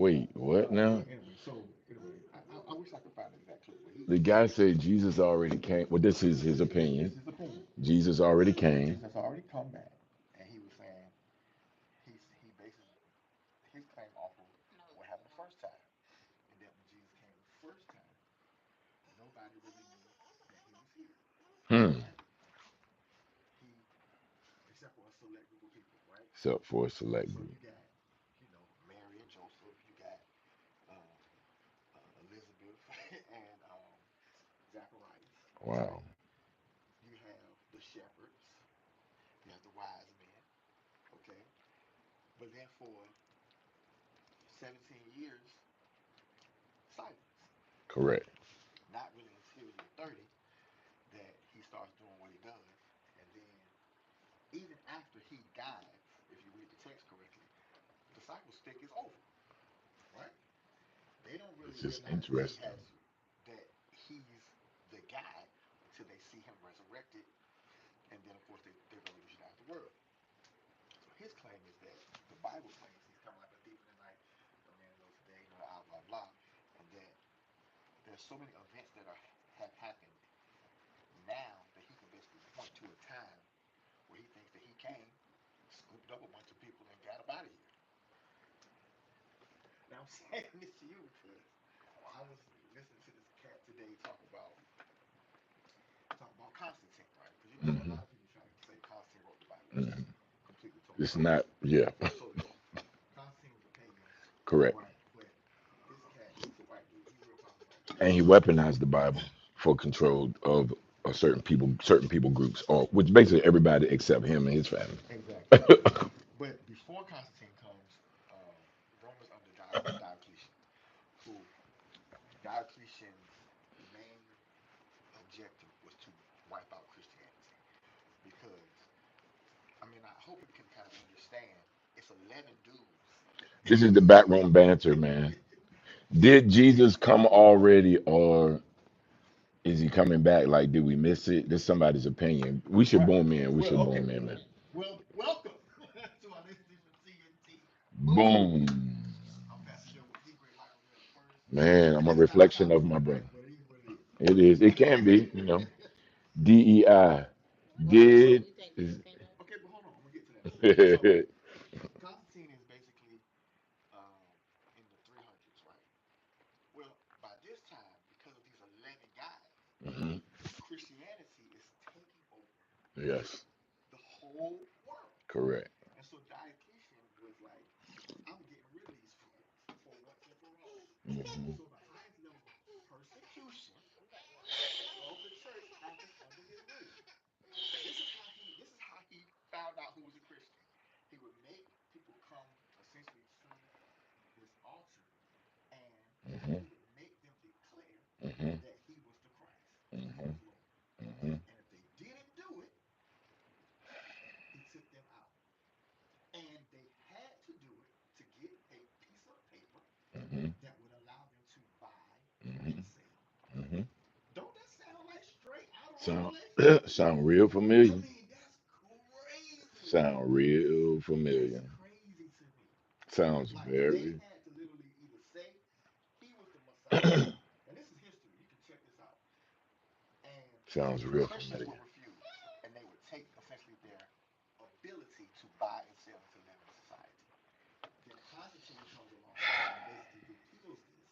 Wait, what now? I wish I could find the exact clip, but The guy said Jesus already came. Well, this is his this opinion. is his opinion. Jesus already Jesus came. has already come back, and he was saying he bases his claim off of what happened the first time, and that when Jesus came the first time, nobody really knew that he was here, Hmm. right? He except for a select group of people, right? Except for a select So group. you got, Mary and Joseph, you got uh, Elizabeth and Zacharias, right? Wow. You have the shepherds, you have the wise men, okay? But then for 17 years, silence. Correct. Not really until year 30 that he starts doing what he does. And then, even after he dies, if you read the text correctly, the disciples think it's over, right? They don't really It's just realize that interesting. he's the guy until they see him resurrected, and then of course they're going to revolutionize the world. So his claim is that the Bible claims he's coming like a thief in the night, no man knows the day, no hour, blah blah, and that there's so many events that have happened now that he can basically point to a time where he thinks that he came, scooped up a bunch of people, and got up out of here. Now I'm saying this to you because I was listening to this cat today talk about Constantine, right? Because a Hmm. lot of people try to say Constantine wrote the Bible, which is Hmm. completely totally It's false. not. Yeah. Totally false. Constantine was a pagan, Correct. right? But this cat, he's a white dude. He's real popular right now. And he weaponized the Bible for control of a certain people groups, or which basically everybody except him and his family. Exactly. But before Constantine comes, Rome is under Diocletian, who Diocletian's main objective was to wipe out Christianity. Because, I mean, I hope you can kind of understand. It's 11 dudes. This is the backroom banter, man. Did Jesus come already, or is he coming back? Like, did we miss it? This is somebody's opinion. We should Right. boom in. We Well, should okay. boom in, man. Well, welcome to our listening from TNT. Boom. Boom. I'm Pastor Joe with D. Great Michael here first. Man, I'm a This is not a reflection of my compliment, brother. right? But it is what it is. It is. It can be. DEI. Right. So, Did is okay, but hold on. I'm gonna get to that. So, Constantine is basically um, in the 300s, right? Well, by this time, because of these 11 guys, Mhm. Christianity is taking over Yes, the whole world. correct. And so Diocletian was like, I'm getting rid of these fools for once and for all. Mhm. So the highest level of persecution of the church happens under his rule. This is how he found out who was a Christian. He would make people come essentially to this altar, and Mhm. he would make them declare Mhm. that he was the Christ, that he Mhm. was Lord. Mhm. And if they didn't do it, he took them out. And they had to do it to get a piece of paper Mhm. that would allow them to buy and Mhm. sell. Mhm. Don't that sound like straight out of Sound Revelation? sound real I familiar. mean, that's crazy. Sound real That's familiar. crazy to me. Sounds Like they very. had to literally either say he was the Messiah, and this is history. You can check this out. And Sounds the real Christians familiar. would refuse, and they would take essentially their ability to buy and sell and to live in society. Then Constantine comes along and basically repeals this.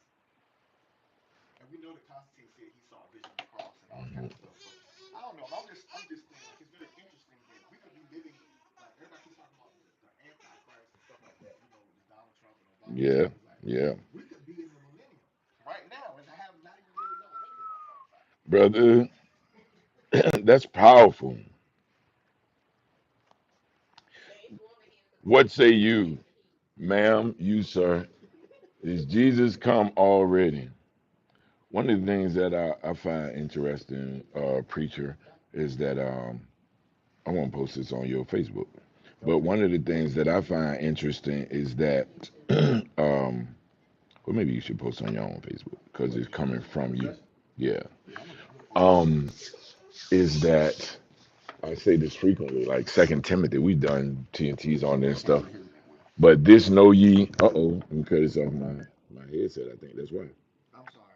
And we know that Constantine said he saw a vision of the cross and all this kind Mhm. of stuff. So I don't know. I'm just saying like it's very interesting that we could be living like everybody keeps talking about the antichrist and stuff like that. With this Donald Trump and Obama and Yeah, stuff. It's like yeah, we could be in the millennium right now and have not even really know. brother. That's powerful. What say you, ma'am? You, sir? Is Jesus come already? One of the things that I find interesting, preacher, is that I won't post this on your Facebook, but Okay. one of the things that I find interesting is that, um, well, maybe you should post on your own Facebook because What it's coming our from you. discussion? Yeah. Yeah, I'm gonna post it. Um, is that I say this frequently, like Second Timothy, we've done TNTs on this I can't stuff. really hear you that well. But this know ye. Let me cut this off my headset. I think that's why. I'm sorry.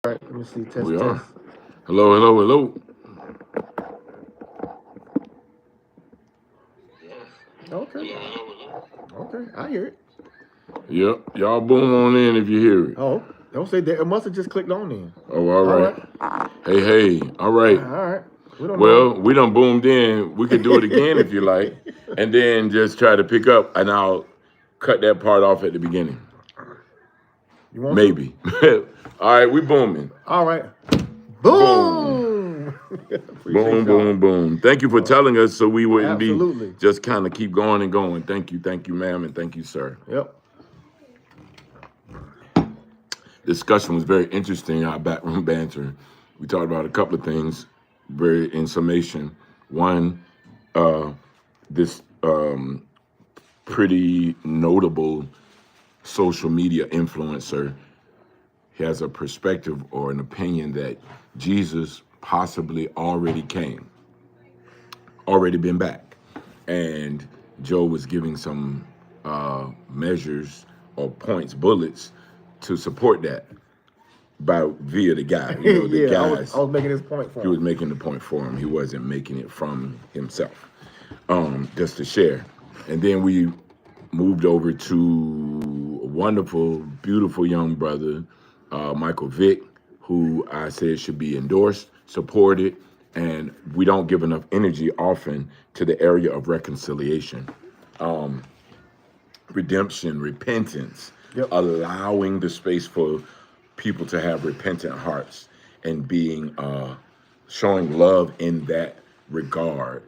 All right, let me see. We Test, are. test. Hello, hello, hello. Okay. Okay, I hear it. Yep. Y'all boom on in if you hear it. Oh, don't say that. It must have just clicked on then. Oh, all All right. right. Hey, hey. All All right. right. We don't Well, know. we done boomed in. We could do it again if you like, and then just try to pick up, and I'll cut that part off at the beginning. You want to? Maybe. All right, we booming. All right. Boom. Boom. Appreciate Boom, y'all. boom, boom. Thank you for telling us so we wouldn't be Absolutely. just kind of keep going and going. Thank you, ma'am, and thank you, sir. Yep. Discussion was very interesting, our backroom banter. We talked about a couple of things, very in summation. One, this pretty notable social media influencer has a perspective or an opinion that Jesus possibly already came, already been back. And Joe was giving some measures or points, bullets to support that by via the guy. You know, the Yeah, I guys, was making this point for he was him. making the point for him. He wasn't making it from himself, just to share. And then we moved over to a wonderful, beautiful young brother, Michael Vick, who I said should be endorsed, supported, and we don't give enough energy often to the area of reconciliation, redemption, repentance, Yep. allowing the space for people to have repentant hearts and being showing love in that regard.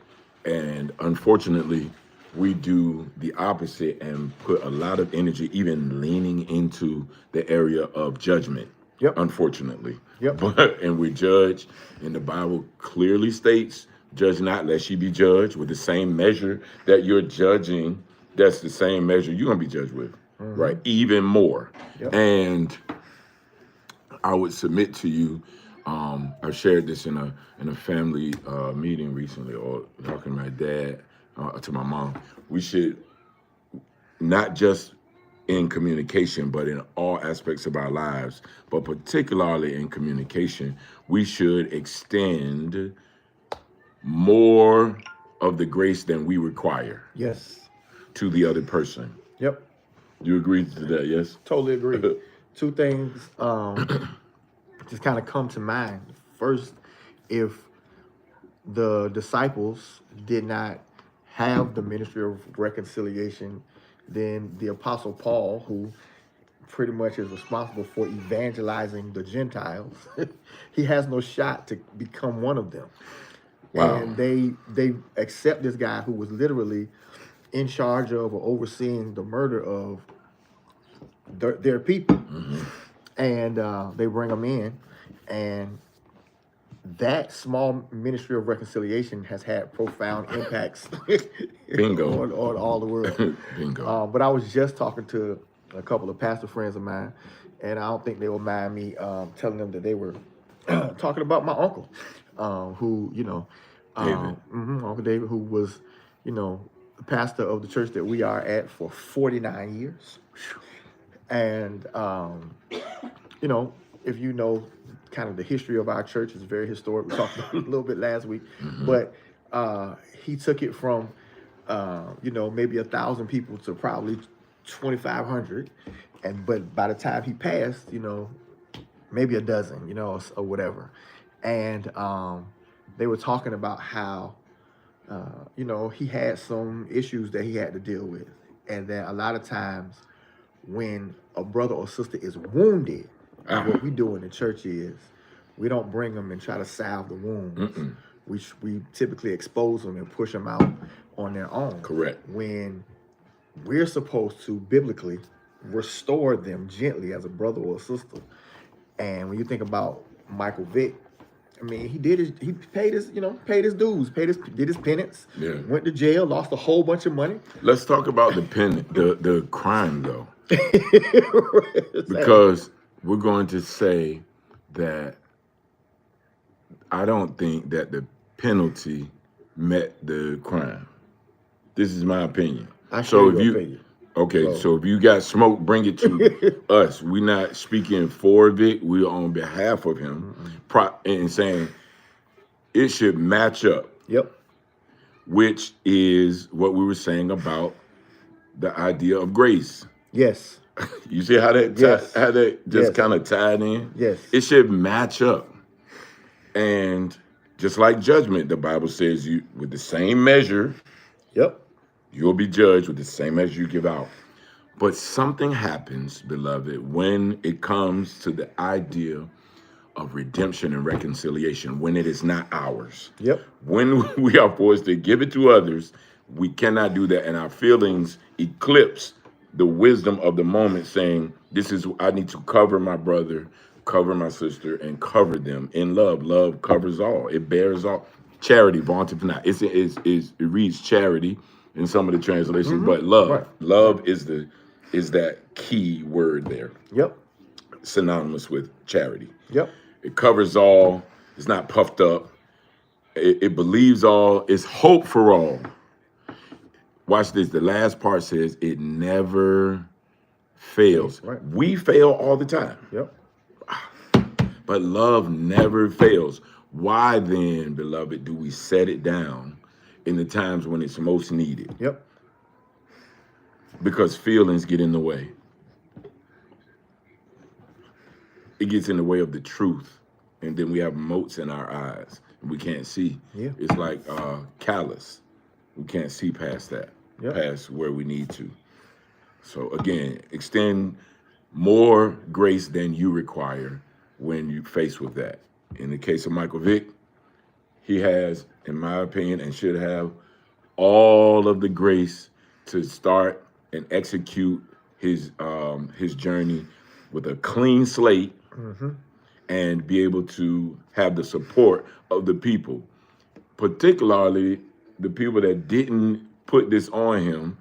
And unfortunately, we do the opposite and put a lot of energy, even leaning into the area of judgment. Yep. unfortunately. Yep. And we judge, and the Bible clearly states, "Judge not, lest ye be judged." With the same measure that you're judging, that's the same measure you're gonna be judged with, right? Even more. Yep. And I would submit to you. I've shared this in a family meeting recently, or talking to my dad, to my mom. We should not just in communication, but in all aspects of our lives, but particularly in communication, we should extend more of the grace than we require Yes. to the other person. Yep. You agree to that? Yes. Totally agree. Two things just kind of come to mind. First, if the disciples did not have the ministry of reconciliation, then the Apostle Paul, who pretty much is responsible for evangelizing the Gentiles, he has no shot to become one of them. Wow. And they accept this guy who was literally in charge of or overseeing the murder of their people. And they bring him in, and that small ministry of reconciliation has had profound impacts Bingo. on all the world. Bingo. But I was just talking to a couple of pastor friends of mine, and I don't think they will mind me telling them that they were talking about my uncle, who, David. Uncle David, who was, the pastor of the church that we are at for 49 years. And, if you know kind of the history of our church, is very historic. We talked about it a little bit last week, but he took it from, maybe 1,000 people to probably 2,500. But by the time he passed, maybe a dozen, or whatever. And they were talking about how, he had some issues that he had to deal with. And that a lot of times when a brother or sister is wounded, what we do in the church is we don't bring them and try to salve the wounds. We typically expose them and push them out on their own. Correct. When we're supposed to biblically restore them gently as a brother or a sister. And when you think about Michael Vick, I mean, he paid his dues, did his penance, went to jail, lost a whole bunch of money. Let's talk about the crime though. Because we're going to say that I don't think that the penalty met the crime. This is my opinion. So if you got smoke, bring it to us. We're not speaking for Vic. We're on behalf of him, and saying it should match up. Yep. Which is what we were saying about the idea of grace. Yes. You see how that just kind of tied in? Yes. It should match up. And just like judgment, the Bible says you with the same measure, you'll be judged with the same measure you give out. But something happens, beloved, when it comes to the idea of redemption and reconciliation, when it is not ours. When we are forced to give it to others, we cannot do that. And our feelings eclipse the wisdom of the moment, saying, I need to cover my brother, cover my sister, and cover them in love. Love covers all. It bears all. Charity, vaunteth not. It reads charity in some of the translations, but love. Right. Love is that key word there. Synonymous with charity. It covers all. It's not puffed up. It believes all. It's hope for all. Watch this. The last part says it never fails. Right. We fail all the time. But love never fails. Why then, beloved, do we set it down in the times when it's most needed? Because feelings get in the way. It gets in the way of the truth. And then we have motes in our eyes. And we can't see. It's like callous. We can't see past that, past where we need to. So again, extend more grace than you require when you're faced with that. In the case of Michael Vick, he has, in my opinion, and should have all of the grace to start and execute his journey with a clean slate and be able to have the support of the people, particularly the people that didn't put this on him,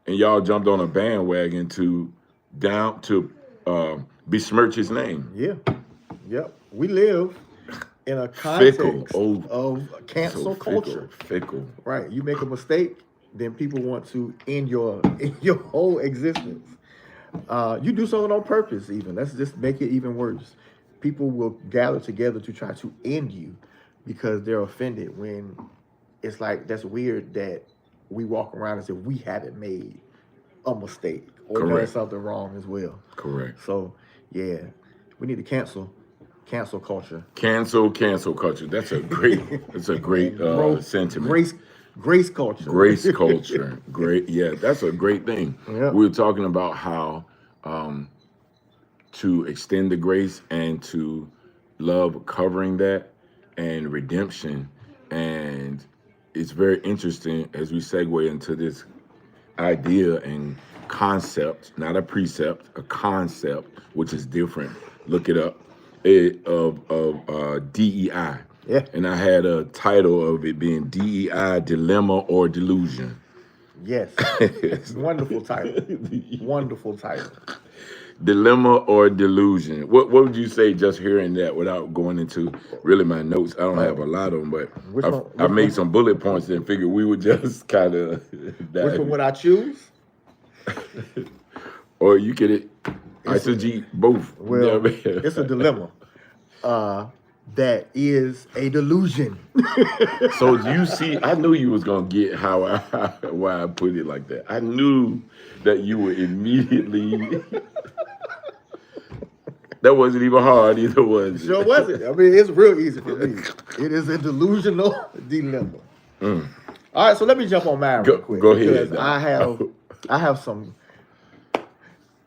and y'all jumped on a bandwagon to down to besmirch his name. Yeah. Yep. We live in a Fickle, context oh, of so cancel fickle, culture. fickle. Right. You make a mistake, then people want to end your whole existence. You do something on purpose, even. Let's just make it even worse. People will gather together to try to end you because they're offended when it's like that's weird that we walk around as if we haven't made a mistake or done Correct. something wrong as well. Correct. So yeah, we need to cancel culture. Cancel culture. That's a great. That's a great sentiment. Grace culture. Grace culture. Great. Yeah, that's a great thing. Yep. We were talking about how to extend the grace and to love covering that and redemption. And it's very interesting as we segue into this idea and concept, not a precept, a concept, which is different. Look it up. Of DEI. Yeah. And I had a title of it being DEI, Dilemma or Delusion. Yes. Wonderful title. Wonderful title. Dilemma or delusion. What would you say just hearing that without going into really my notes? I don't have a lot of them, but I made some bullet points and figured we would just kind of. Which one would I choose? Or you could eisegete both. Well, You know what I mean? it's a dilemma. That is a delusion. So you see, I knew you was gonna get why I put it like that. I knew that you would immediately. That wasn't even hard either, was it? Sure wasn't. I mean, it's real easy for me. It is a delusional dilemma. All right, so let me jump on mine real quick. Go ahead. Because I have some.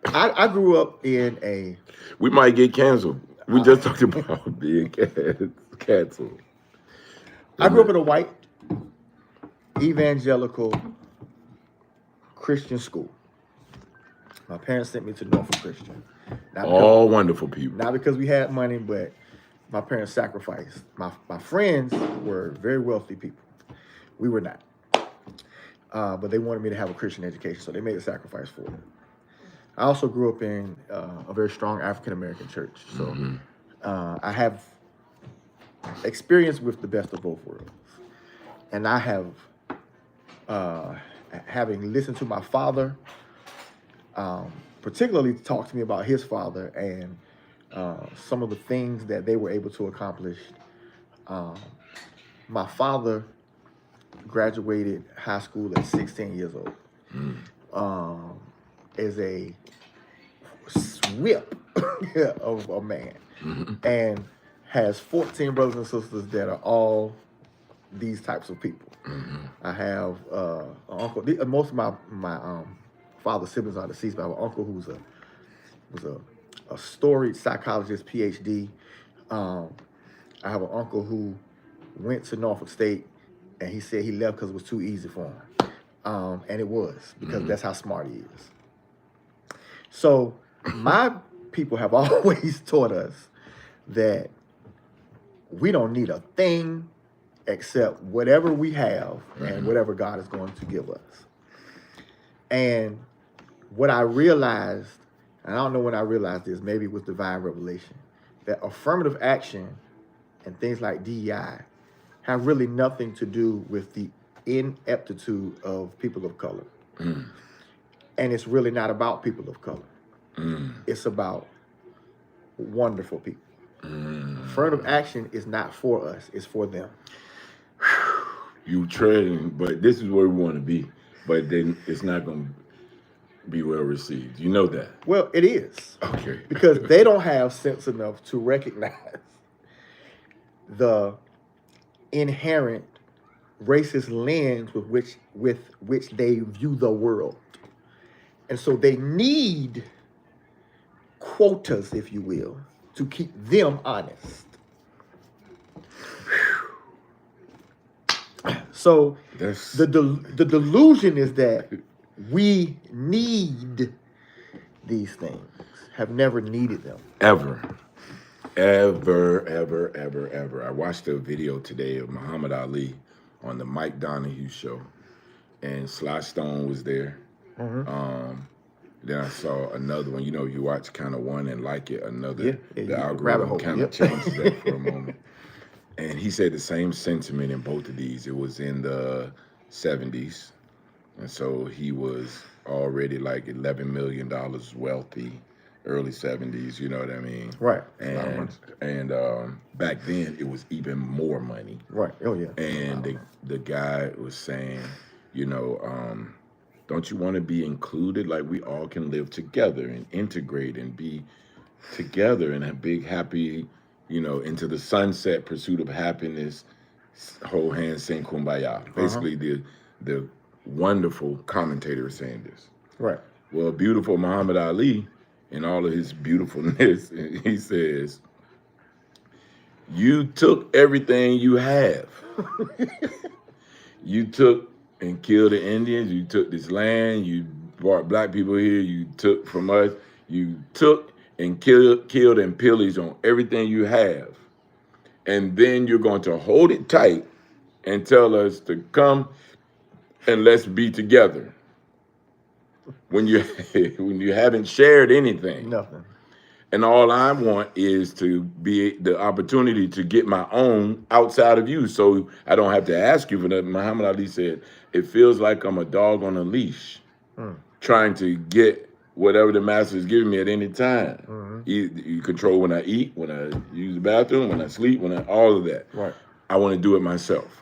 I grew up in a. We might get canceled. We just talked about being canceled. I grew up in a white evangelical Christian school. My parents sent me to Norfolk Christian. All wonderful people. Not because we had money, but my parents sacrificed. My friends were very wealthy people. We were not. But they wanted me to have a Christian education, so they made a sacrifice for it. I also grew up in a very strong African-American church. So I have experience with the best of both worlds. And I have, having listened to my father, particularly talk to me about his father and some of the things that they were able to accomplish. My father graduated high school at 16 years old. As a whip of a man, and has 14 brothers and sisters that are all these types of people. I have an uncle. Most of my father's siblings are deceased, but I have an uncle who was a storied psychologist, PhD. I have an uncle who went to Norfolk State, and he said he left because it was too easy for him, and it was because that's how smart he is. So my people have always taught us that we don't need a thing except whatever we have and whatever God is going to give us. And what I realized, and I don't know when I realized this, maybe it was divine revelation, that affirmative action and things like DEI have really nothing to do with the ineptitude of people of color. And it's really not about people of color. It's about wonderful people. Affirmative action is not for us, it's for them. You treading, but this is where we want to be. But then it's not going to be well received. You know that. Well, it is. Okay. Because they don't have sense enough to recognize the inherent racist lens with which they view the world. And so they need quotas, if you will, to keep them honest. So the delusion is that we need these things, have never needed them. Ever. ever. I watched a video today of Muhammad Ali on the Mike Donahue show, and Sly Stone was there. Mm-hmm. Um, then I saw another one. You know, you watch kind of one and like it, Yeah, another. yeah, The rabbit algorithm hole. kind of Yep. changes that for a moment. And he said the same sentiment in both of these. It was in the 70s. And so he was already like $11 million wealthy, early 70s, you know what I mean? Right. It's a lot of money. And back then it was even more money. Right. Oh yeah. And the guy was saying, you know, don't you want to be included? Like we all can live together and integrate and be together in a big happy, you know, into the sunset pursuit of happiness, hold hands, sing kumbaya. Uh-huh. Basically, the wonderful commentator is saying this. Right. Well, beautiful Muhammad Ali, in all of his beautifulness, he says, "You took everything you have. You took and killed the Indians. You took this land. You brought black people here. You took from us. You took and killed and pillaged on everything you have. And then you're going to hold it tight and tell us to come and let's be together when you when you haven't shared anything. Nothing. And all I want is to be the opportunity to get my own outside of you, so I don't have to ask you for that." Muhammad Ali said, "It feels like I'm a dog on a leash, trying to get whatever the master is giving me at any time. Mm-hmm. You control when I eat, when I use the bathroom, when I sleep, all of that. Right. I want to do it myself."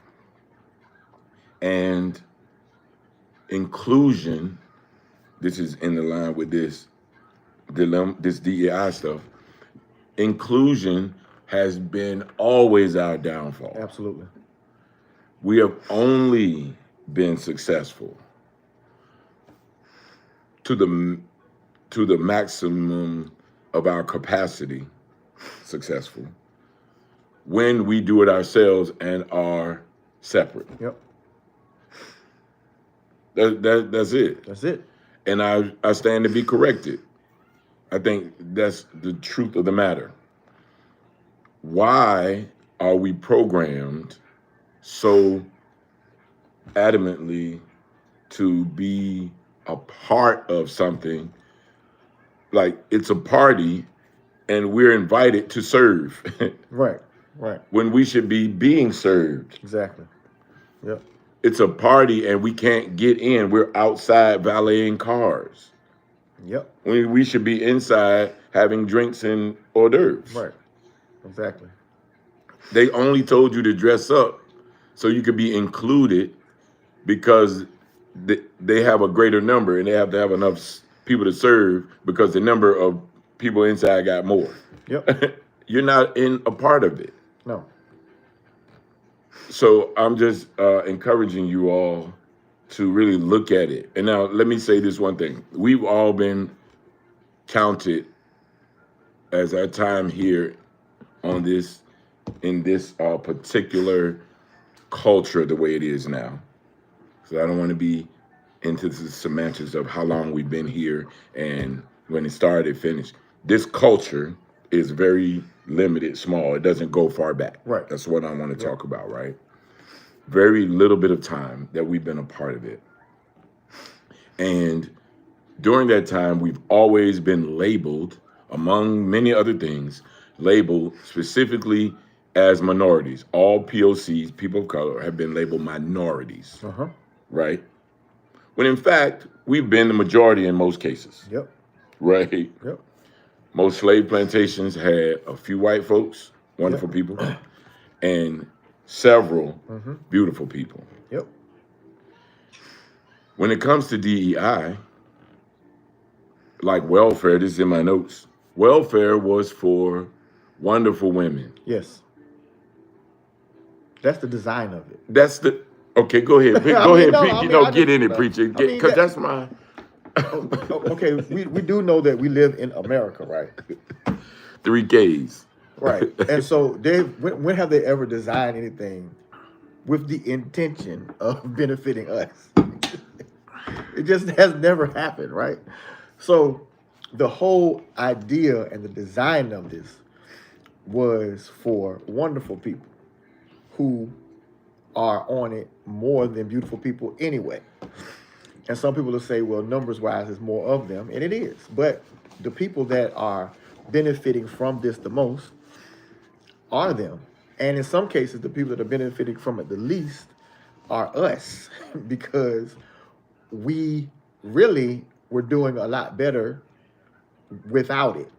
And inclusion, this is in the line with this dilemma, this DEI stuff. Inclusion has been always our downfall. Absolutely. We have only been successful to the maximum of our capacity, successful, when we do it ourselves and are separate. Yep. That's it. That's it. And I stand to be corrected. I think that's the truth of the matter. Why are we programmed so adamantly to be a part of something? Like it's a party and we're invited to serve. Right. Right. When we should be being served. Exactly. Yep. It's a party and we can't get in. We're outside valeting cars. Yep. When we should be inside having drinks and hors d'oeuvres. Right. Exactly. They only told you to dress up so you could be included because they have a greater number and they have to have enough people to serve because the number of people inside got more. Yep. You're not in a part of it. No. So I'm just encouraging you all to really look at it. And now let me say this one thing. We've all been counted as our time here on this, in this particular culture the way it is now. So I don't want to be into the semantics of how long we've been here and when it started, finished. This culture is very limited, small. It doesn't go far back. Right. That's what I want to talk about, right? Very little bit of time that we've been a part of it. And during that time, we've always been labeled, among many other things, labeled specifically as minorities. All POCs, people of color, have been labeled minorities, Uh-huh. right? When in fact, we've been the majority in most cases, Yep. right? Yep. Most slave plantations had a few white folks, wonderful people, and several beautiful people. Yep. When it comes to DEI, like welfare, this is in my notes, welfare was for wonderful women. Yes. That's the design of it. That's the, okay, go ahead. Go ahead, preach. Get in it, preacher. Because that's my... Okay, we do know that we live in America, right? 3 Ks. Right. And so when have they ever designed anything with the intention of benefiting us? It just has never happened, right? So the whole idea and the design of this was for wonderful people who are on it more than beautiful people anyway. And some people will say, well, numbers wise, there's more of them, and it is. But the people that are benefiting from this the most are them. And in some cases, the people that are benefiting from it the least are us because we really were doing a lot better without it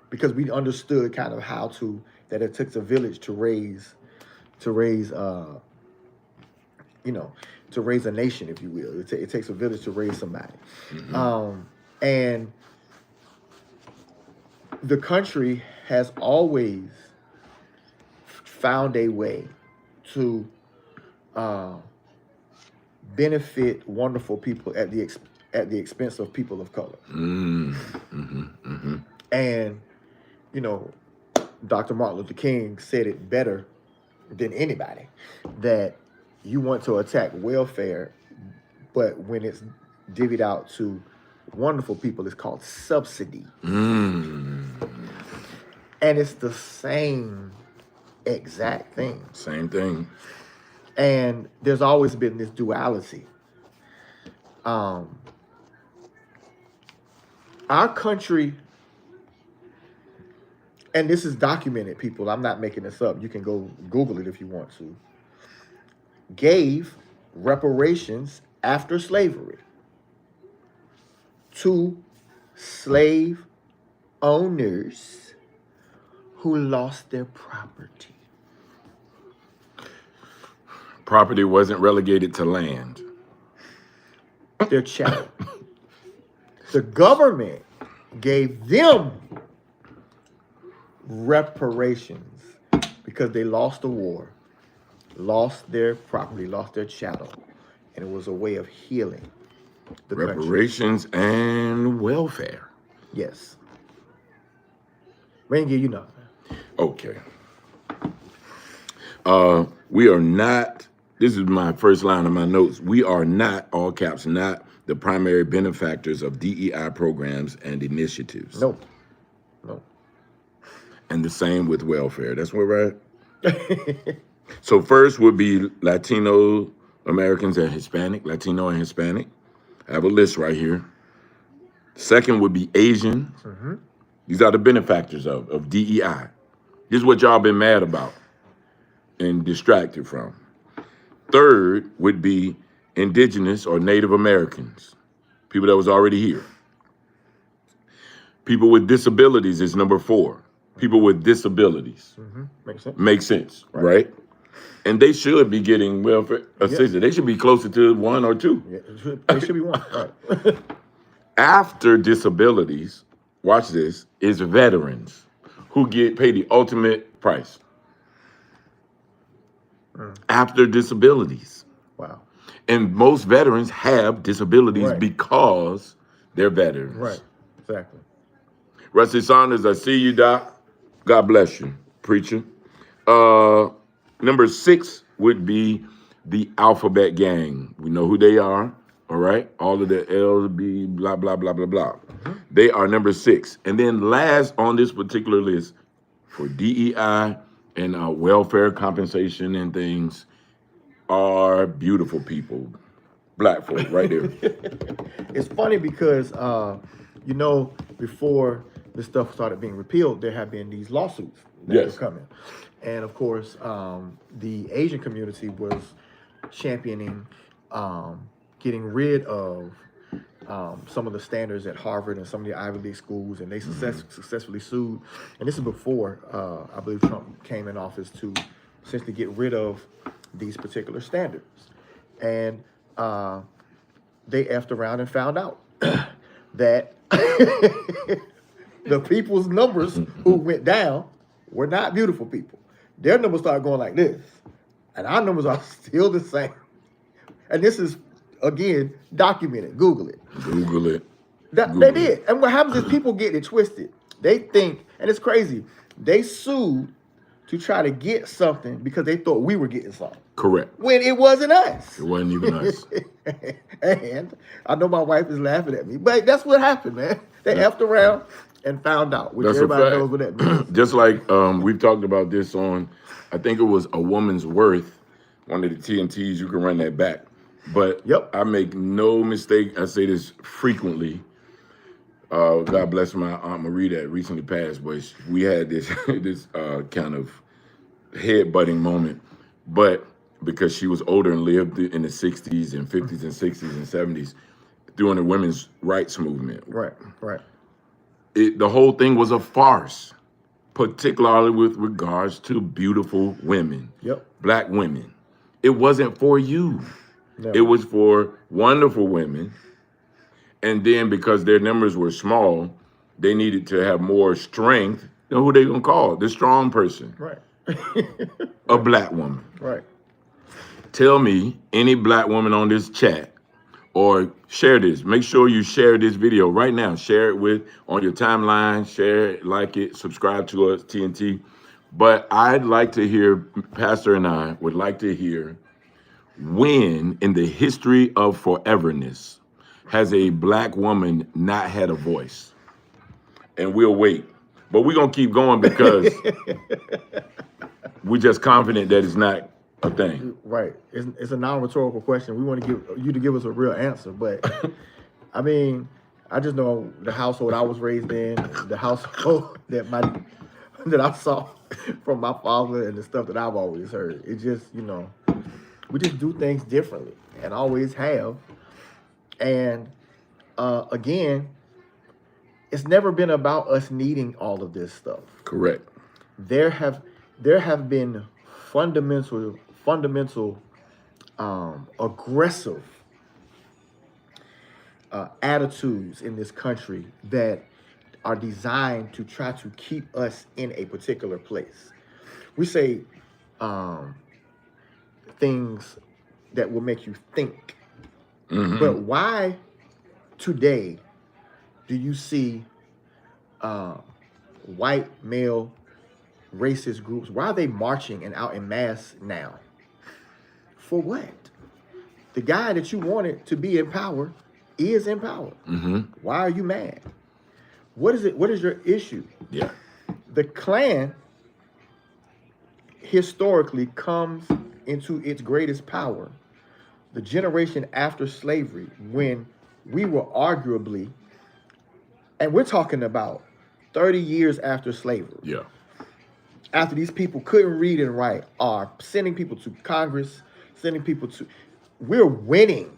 because we understood kind of how to, that it takes a village to raise, you know, to raise a nation, if you will. It takes a village to raise somebody. And the country has always found a way to benefit wonderful people at the expense of people of color. And, you know, Dr. Martin Luther King said it better than anybody, that you want to attack welfare, but when it's divvied out to wonderful people, it's called subsidy. And it's the same exact thing. Same thing. And there's always been this duality. Our country, and this is documented, people, I'm not making this up, you can go Google it if you want to, gave reparations after slavery to slave owners who lost their property. Property wasn't relegated to land. Their chattel. The government gave them reparations because they lost the war, lost their property, lost their chattel, and it was a way of healing the Reparations country. and welfare. Yes. We ain't give you nothing. Okay. We are not, this is my first line of my notes, we are not, all caps, not the primary benefactors of DEI programs and initiatives. No. No. And the same with welfare. That's where we're at. So first would be Latino Americans and Hispanic, Latino and Hispanic. I have a list right here. Second would be Asians. These are the benefactors of DEI. This is what y'all been mad about and distracted from. Third would be indigenous or Native Americans, people that was already here. People with disabilities is number 4. People with disabilities. Makes sense. Makes sense, right? And they should be getting welfare assistance. They should be closer to 1 or 2. Yeah, they should be 1. Right. After disabilities, watch this, is veterans who get paid the ultimate price. After disabilities. Wow. And most veterans have disabilities because they're veterans. Right. Exactly. Rusty Saunders, I see you, Doc. God bless you, preacher. Number 6 would be the Alphabet Gang. We know who they are, all right? All of the L, B, blah, blah, blah, blah, blah. They are number 6. And then last on this particular list for DEI and welfare compensation and things are beautiful people. Black folk right there. It's funny because, you know, before this stuff started being repealed, there have been these lawsuits that were coming. And of course, the Asian community was championing getting rid of some of the standards at Harvard and some of the Ivy League schools, and they successfully sued. And this is before, I believe, Trump came in office to essentially get rid of these particular standards. And they effed around and found out that the people's numbers who went down were not beautiful people. Their numbers started going like this, and our numbers are still the same. And this is, again, documented. Google it. Google it. They did. And what happens is people get it twisted. They think, and it's crazy, they sued to try to get something because they thought we were getting something. Correct. When it wasn't us. It wasn't even us. And I know my wife is laughing at me, but that's what happened, man. They effed around and found out, which That's a everybody fact. knows what that means. Just like we've talked about this on, I think it was A Woman's Worth, one of the TNTs. You can run that back. But Yep. I make no mistake. I say this frequently. God bless my Aunt Marie that recently passed, but we had this this kind of head-butting moment. But because she was older and lived in the 60s and 50s and 60s and 70s during the women's rights movement. Right. Right. The whole thing was a farce, particularly with regards to beautiful women, Yep. black women. It wasn't for you. Never. It was for wonderful women. And then because their numbers were small, they needed to have more strength. You know who they gonna call? The strong person. Right. A black woman. Right. Tell me any black woman on this chat or share this. Make sure you share this video right now. Share it with on your timeline. Share it, like it, subscribe to us, TNT. But I'd like to hear, Pastor and I would like to hear, when in the history of foreverness has a black woman not had a voice? And we'll wait. But we're going to keep going because we're just confident that it's not a thing. Right. It's a non-rhetorical question. We want to give you to give us a real answer. But I mean, I just know the household I was raised in, the household that I saw from my father, and the stuff that I've always heard. It just, we just do things differently and always have. And again, it's never been about us needing all of this stuff. Correct. There have been fundamental aggressive attitudes in this country that are designed to try to keep us in a particular place. We say things that will make you think. Mm-hmm. But why today do you see white male racist groups, why are they marching and out in mass now? For what? The guy that you wanted to be in power is in power. Mm-hmm. Why are you mad? What is it? What is your issue? Yeah. The Klan historically comes into its greatest power the generation after slavery, when we were arguably, and we're talking about 30 years after slavery. Yeah. After these people couldn't read and write, are sending people to Congress, we're winning.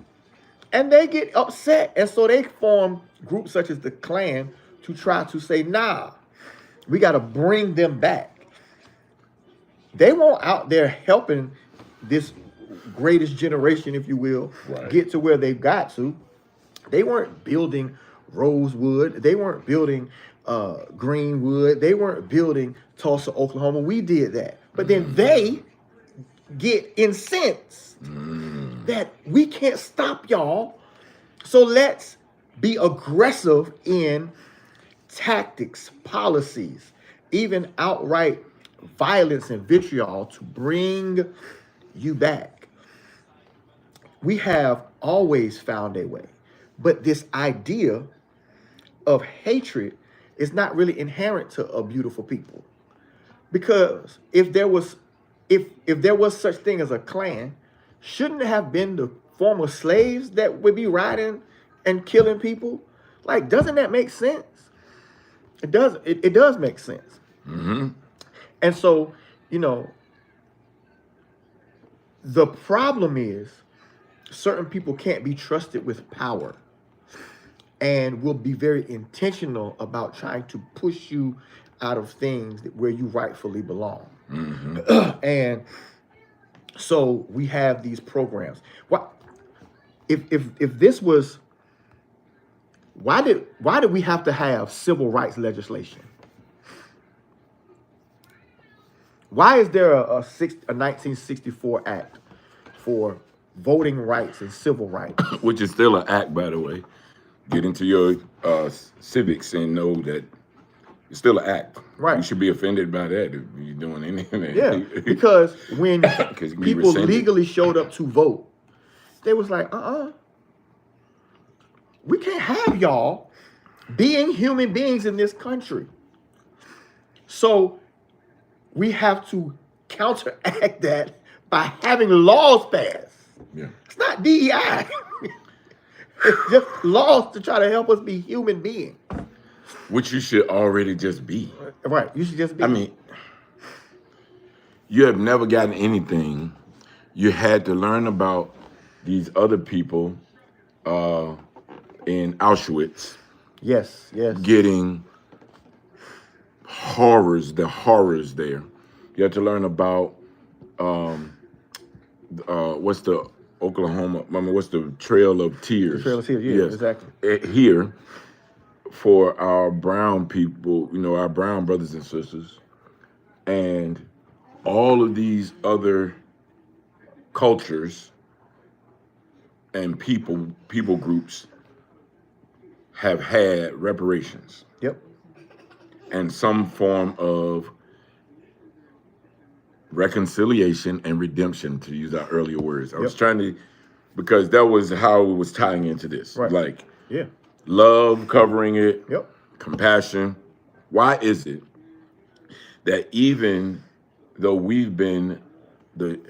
And they get upset. And so they form groups such as the Klan to try to say, nah, we got to bring them back. They weren't out there helping this greatest generation, if you will, right, get to where they've got to. They weren't building Rosewood. They weren't building Greenwood. They weren't building Tulsa, Oklahoma. We did that. But then they get incensed that we can't stop y'all. So let's be aggressive in tactics, policies, even outright violence and vitriol to bring you back. We have always found a way. But this idea of hatred is not really inherent to a beautiful people. Because if there was such thing as a Klan, shouldn't it have been the former slaves that would be rioting and killing people? Like, doesn't that make sense? It does. It does make sense. Mm-hmm. And so, the problem is certain people can't be trusted with power and will be very intentional about trying to push you out of things where you rightfully belong. Mm-hmm. And so we have these programs. If this was, why did we have to have civil rights legislation? Why is there a 1964 act for voting rights and civil rights? Which is still an act, by the way. Get into your civics and know that it's still an act. Right. You should be offended by that if you're doing anything. Yeah, because when people legally showed up to vote, they was like, we can't have y'all being human beings in this country. So we have to counteract that by having laws passed. Yeah. It's not DEI. It's just laws to try to help us be human beings. Which you should already just be. Right. You should just be. I mean, you have never gotten anything. You had to learn about these other people in Auschwitz yes, yes. getting the horrors there. You had to learn about what's the Oklahoma, I mean, what's the Trail of Tears? The Trail of Tears, yeah, yes. exactly. Here, for our brown people, our brown brothers and sisters, and all of these other cultures and people groups have had reparations. Yep. And some form of reconciliation and redemption, to use our earlier words. I was trying to, because that was how it was tying into this. Right. Like, yeah, love covering it, yep, compassion. Why is it that even though we've been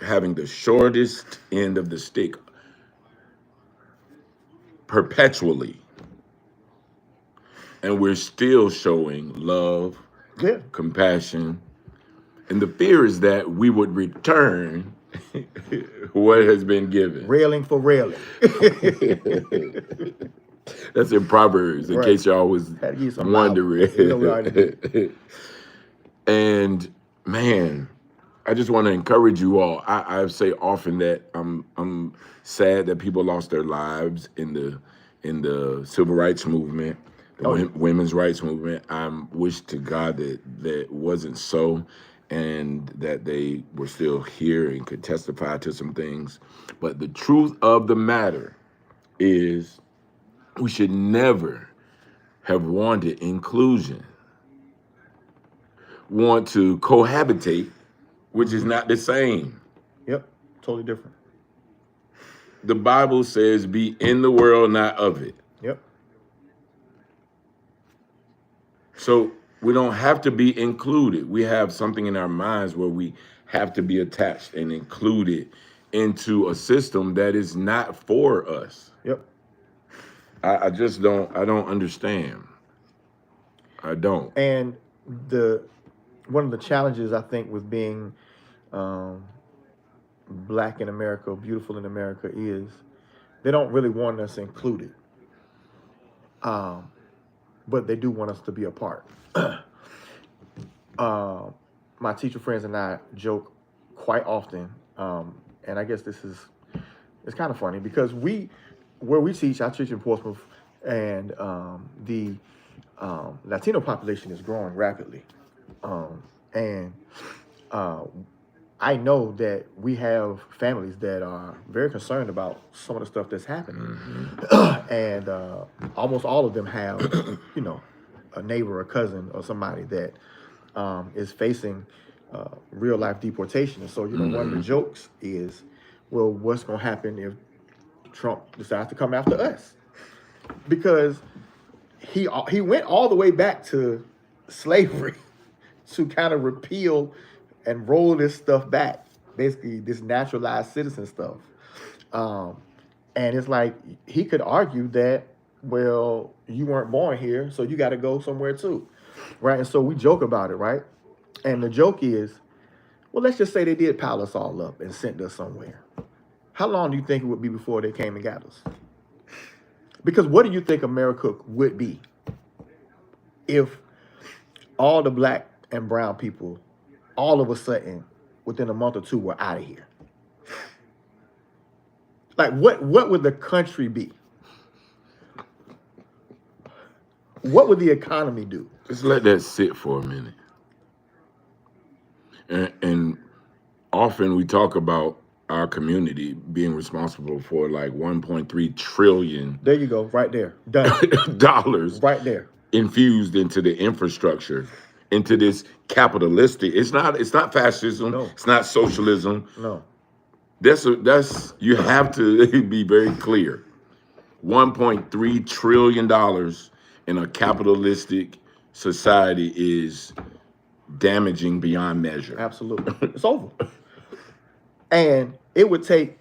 having the shortest end of the stick perpetually, and we're still showing love, yeah, compassion, and the fear is that we would return what has been given. railing for railing. That's in Proverbs, in Right. case y'all was Had to give you some wondering. we already did. And man, I just want to encourage you all. I say often that I'm sad that people lost their lives in the civil rights movement, the women's rights movement. I wish to God that wasn't so, and that they were still here and could testify to some things. But the truth of the matter is, we should never have wanted inclusion, want to cohabitate, which is not the same. Yep, totally different. The Bible says, be in the world, not of it. Yep. So we don't have to be included. We have something in our minds where we have to be attached and included into a system that is not for us. Yep. I just don't understand. I don't. And one of the challenges, I think, with being black in America, beautiful in America, is they don't really want us included. But they do want us to be a part. My teacher friends and I joke quite often, and I guess it's kind of funny because where we teach, I teach in Portsmouth, and the Latino population is growing rapidly, and I know that we have families that are very concerned about some of the stuff that's happening, and almost all of them have, a neighbor, a cousin, or somebody that is facing real life deportation. And so, one of the jokes is, well, what's going to happen if Trump decides to come after us? Because he went all the way back to slavery to kind of repeal and roll this stuff back, basically this naturalized citizen stuff. And it's like, he could argue that, well, you weren't born here, so you got to go somewhere too, right? And so we joke about it, right? And the joke is, well, let's just say they did pile us all up and sent us somewhere. How long do you think it would be before they came and got us? Because what do you think America would be if all the black and brown people, all of a sudden, within a month or two, were out of here? Like, what would the country be? What would the economy do? Just let that sit for a minute. And often we talk about our community being responsible for like 1.3 trillion. There you go, right there, done. dollars, right there, infused into the infrastructure, into this capitalistic. It's not fascism. No. It's not socialism. No. That's you have to be very clear. $1.3 trillion in a capitalistic society is damaging beyond measure. Absolutely. It's over. And it would take.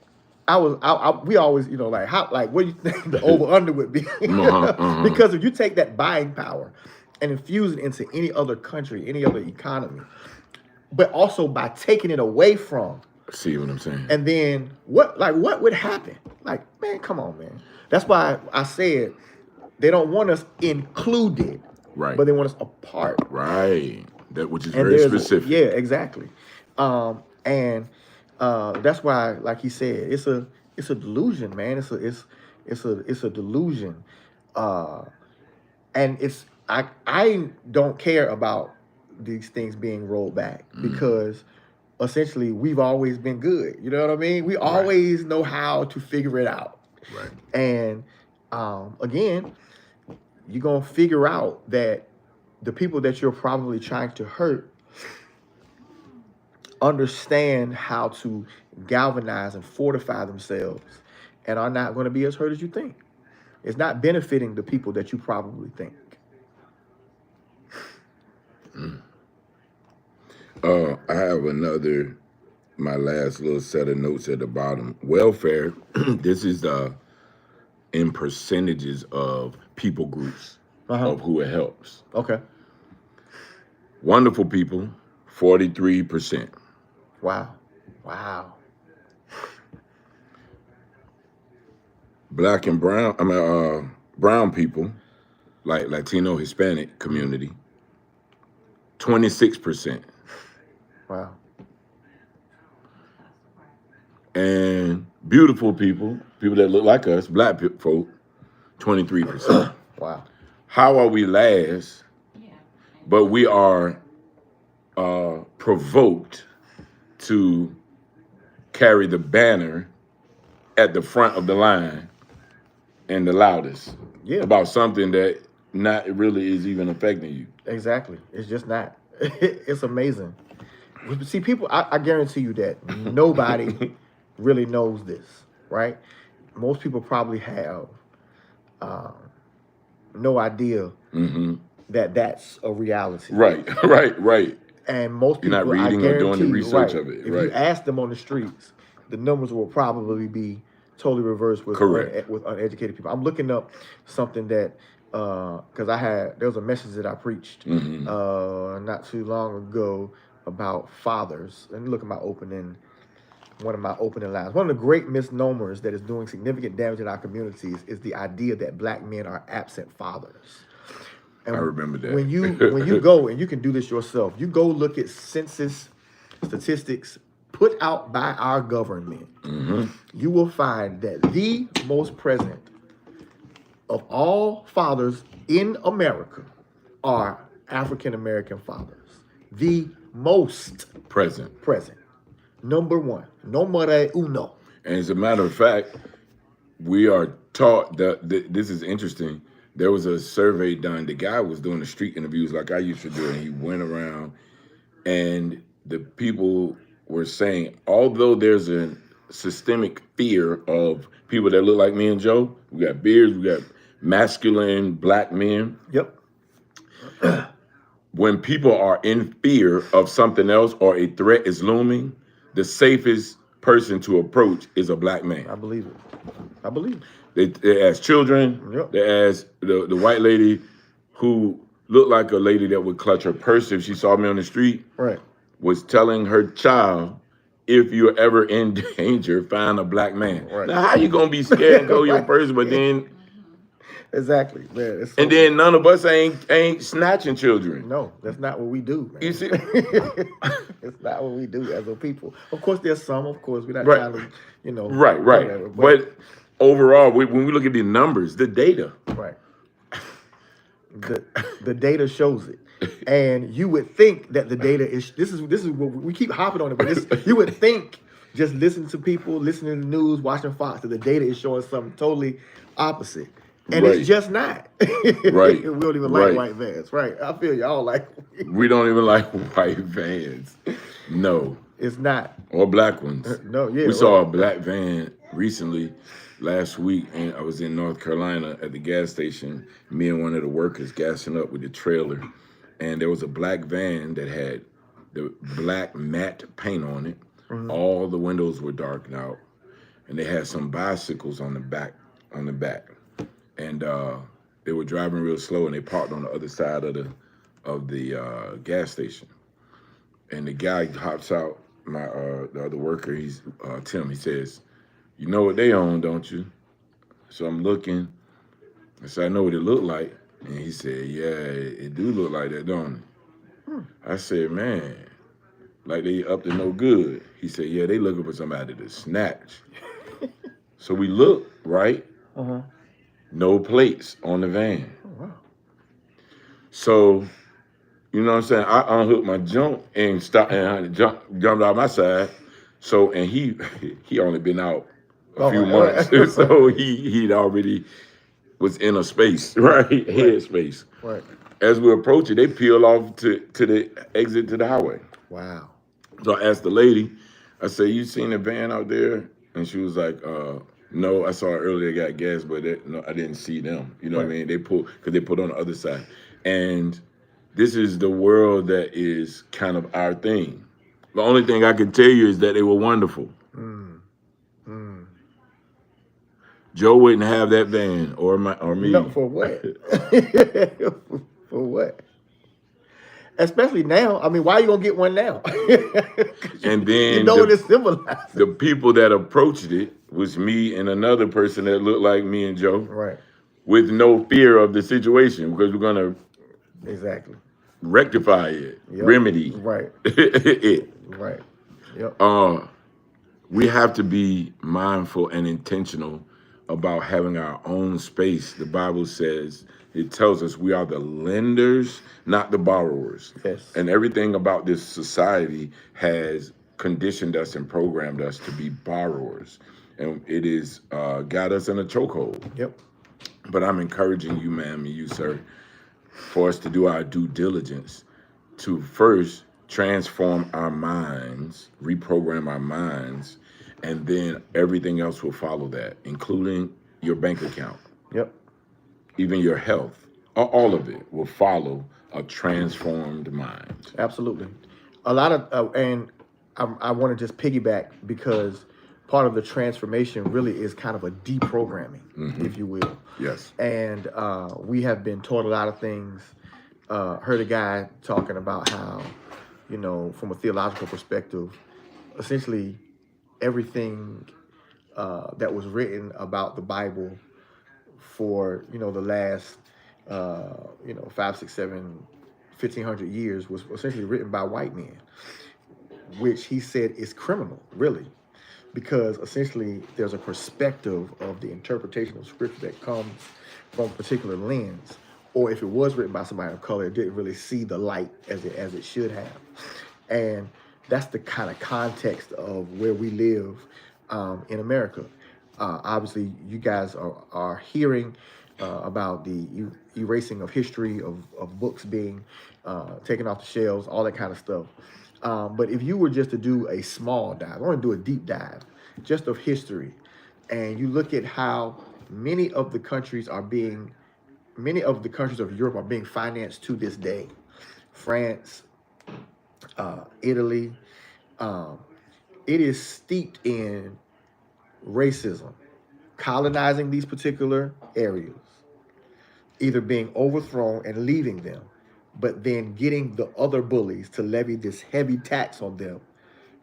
We always, like how, like what do you think the over under would be? Because if you take that buying power and infuse it into any other country, any other economy, but also by taking it away from. See what I'm saying? And then what would happen? Like, man, come on, man. That's why I said they don't want us included, right? But they want us apart, right? That which is very specific. Yeah, exactly. And that's why, like he said, it's a delusion, man. It's a delusion, and I don't care about these things being rolled back because essentially we've always been good. You know what I mean? We always know how to figure it out. Right. And again, you're gonna figure out that the people that you're probably trying to hurt understand how to galvanize and fortify themselves and are not going to be as hurt as you think. It's not benefiting the people that you probably think. I have my last little set of notes at the bottom. Welfare, this is in percentages of people groups of who it helps. Okay. Wonderful people, 43%. Wow. Black and brown, brown people, like Latino, Hispanic community, 26%. Wow. And beautiful people that look like us, black folk, 23%. Wow. How are we last? But we are provoked to carry the banner at the front of the line and the loudest about something that not really is even affecting you. Exactly. It's just not. It's amazing. See, people, I guarantee you that nobody really knows this, right? Most people probably have no idea that that's a reality. Right. And most people, you're not reading or doing the research of it. If you ask them on the streets, the numbers will probably be totally reversed with uneducated people. I'm looking up something that because there was a message that I preached not too long ago about fathers. Let me look at one of my opening lines. One of the great misnomers that is doing significant damage in our communities is the idea that black men are absent fathers. And I remember that. When you go, and you can do this yourself, you go look at census statistics put out by our government, you will find that the most present of all fathers in America are African American fathers. The most present. Number one. Numero uno. And as a matter of fact, we are taught that this is interesting. There was a survey done. The guy was doing the street interviews like I used to do, and he went around, and the people were saying, although there's a systemic fear of people that look like me and Joe, we got beards, we got masculine black men. Yep. When people are in fear of something else or a threat is looming, the safest person to approach is a black man. I believe it. They ask children. They ask the white lady who looked like a lady that would clutch her purse if she saw me on the street. Right. Was telling her child, if you're ever in danger, find a black man. Right. Now, how you gonna be scared and go your purse, but then exactly, man. And then none of us ain't snatching children. No, that's not what we do, man. You see, it's not what we do as a people. Of course, there's some. Of course, we're not trying to, Right. Whatever, but overall, when we look at the numbers, the data. Right. The data shows it. And you would think that the data is this is what we keep hopping on it, but you would think just listening to people, listening to the news, watching Fox, that the data is showing something totally opposite. And it's just not. Right. We don't even like white vans. Right. I feel y'all like we don't even like white vans. No. It's not. Or black ones. No, yeah. We saw a black van recently, last week, and I was in North Carolina at the gas station. Me and one of the workers gassing up with the trailer, and there was a black van that had the black matte paint on it. Mhm. All the windows were darkened out, and they had some bicycles on the back. And they were driving real slow, and they parked on the other side of the gas station. And the guy hops out. The other worker, he's Tim. He says, "You know what they own, don't you?" So I'm looking. I said, "I know what it looked like." And he said, "Yeah, it do look like that, don't it?" I said, "Man, like they up to no good." He said, "Yeah, they looking for somebody to snatch." So we look, right? Uh-huh. No plates on the van. Oh, wow. So, you know what I'm saying? I unhooked my jump and stopped and jumped out my side. So, and he only been out a few months. So he'd already was in a space, right? Head space. Right. As we approach it, they peel off to the exit to the highway. Wow. So I asked the lady, I said, "You seen the van out there?" And she was like, "No, I saw it earlier, got gas, but no, I didn't see them." You know what I mean? They pulled on the other side. And this is the world that is kind of our thing. The only thing I can tell you is that they were wonderful. Mm. Mm. Joe wouldn't have that van or me. No, for what? For what? Especially now. I mean, why are you gonna get one now? And then you know what it symbolizes. The people that approached it was me and another person that looked like me and Joe. Right. With no fear of the situation because we're gonna exactly rectify it, remedy it. Right. Yep. We have to be mindful and intentional about having our own space. The Bible says, it tells us we are the lenders, not the borrowers. Yes. And everything about this society has conditioned us and programmed us to be borrowers. And it is got us in a chokehold. Yep. But I'm encouraging you, ma'am, and you, sir, for us to do our due diligence to first transform our minds, reprogram our minds, and then everything else will follow that, including your bank account. Yep. Even your health. All of it will follow a transformed mind. Absolutely. A lot of, and I want to just piggyback because part of the transformation really is kind of a deprogramming, if you will. Yes. And we have been taught a lot of things. Heard a guy talking about how, you know, from a theological perspective, essentially everything that was written about the Bible for, you know, the last, 5, 6, 7, 1,500 years was essentially written by white men, which he said is criminal, really. Because essentially there's a perspective of the interpretation of scripture that comes from a particular lens, or if it was written by somebody of color, it didn't really see the light as it should have. And that's the kind of context of where we live in America. Obviously, you guys are hearing about the erasing of history, of books being taken off the shelves, all that kind of stuff. But if you were just to do a small dive, I want to do a deep dive, just of history, and you look at how many of the countries of Europe are being financed to this day, France, Italy, it is steeped in racism, colonizing these particular areas, either being overthrown and leaving them, but then getting the other bullies to levy this heavy tax on them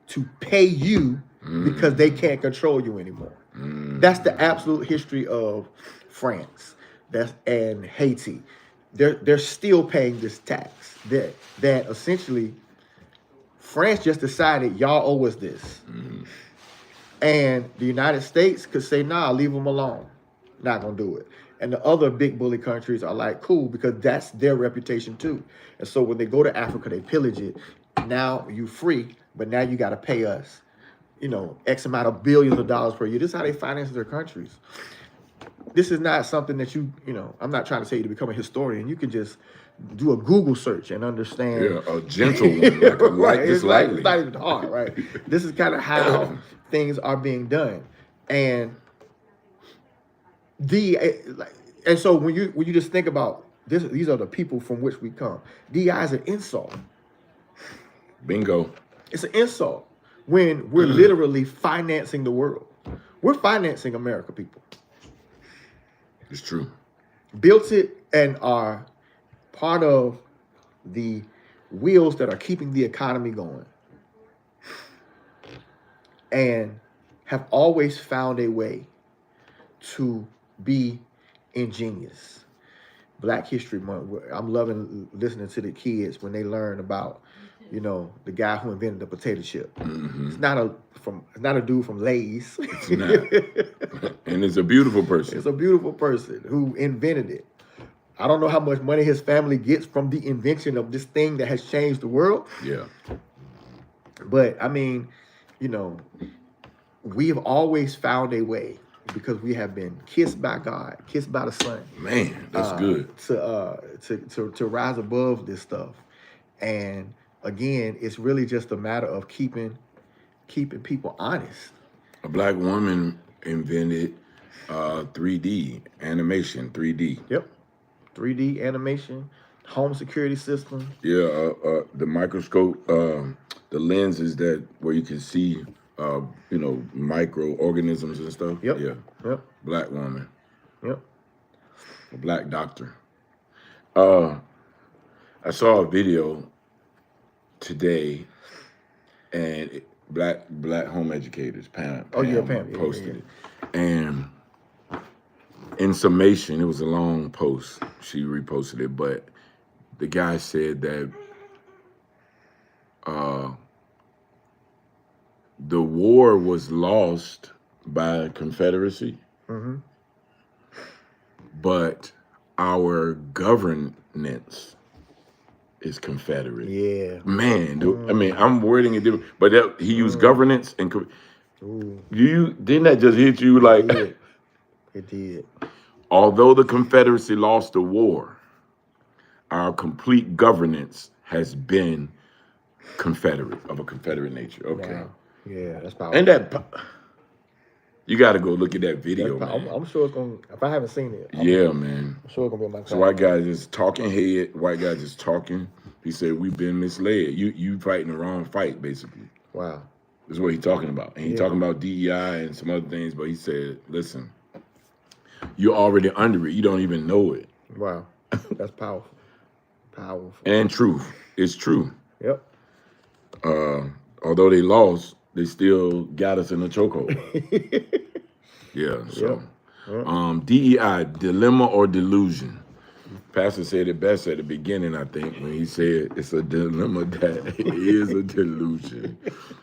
to pay you because they can't control you anymore. That's the absolute history of France. And Haiti. They're still paying this tax that essentially France just decided y'all owe us this. And the United States could say, nah, leave them alone. Not gonna do it. And the other big bully countries are like, cool, because that's their reputation too. And so when they go to Africa, they pillage it. Now you free, but now you got to pay us, X amount of billions of dollars per year. This is how they finance their countries. This is not something that I'm not trying to say you to become a historian. You can just do a Google search and understand. Yeah, a gentle one, like a right. this lightly. It's not even hard, right? This is kind of how things are being done. And and so when you just think about this, these are the people from which we come. DI is an insult. Bingo. It's an insult when we're literally financing the world. We're financing America, people. It's true. Built it and are part of the wheels that are keeping the economy going, and have always found a way to be ingenious. Black History Month. I'm loving listening to the kids when they learn about, the guy who invented the potato chip. Mm-hmm. It's not a dude from Lay's. It's not. And it's a beautiful person. It's a beautiful person who invented it. I don't know how much money his family gets from the invention of this thing that has changed the world. Yeah. But I mean, we have always found a way, because we have been kissed by God, kissed by the Son. Man, that's good. To rise above this stuff. And again, it's really just a matter of keeping people honest. A black woman invented 3D animation, 3D. Yep. 3D animation, home security system. Yeah, the microscope, the lenses where you can see microorganisms and stuff. Yep. Yeah. Yep. Black woman. Yep. A black doctor. I saw a video today, and black home educators, Pam. Pam posted it. And in summation, it was a long post. She reposted it, but the guy said that the war was lost by Confederacy, but our governance is Confederate. Yeah. Man, dude, I mean, I'm wording it different, but he used governance and didn't that just hit you like? It did. Although the Confederacy lost the war, our complete governance has been Confederate, of a Confederate nature. Okay. Wow. Yeah, that's powerful. And you got to go look at that video, man. I'm sure it's going to, if I haven't seen it. Man. I'm sure it's going to be on my So white guy just talking head, white guy just talking. He said, we've been misled. You fighting the wrong fight, basically. Wow. That's what he's talking about. And he's talking about DEI and some other things, but he said, listen, you're already under it. You don't even know it. Wow. That's powerful. Powerful. And truth. It's true. Yep. Although they lost, they still got us in a chokehold. Yeah, so. Yep. DEI, dilemma or delusion. Pastor said it best at the beginning, I think, when he said it's a dilemma that is a delusion.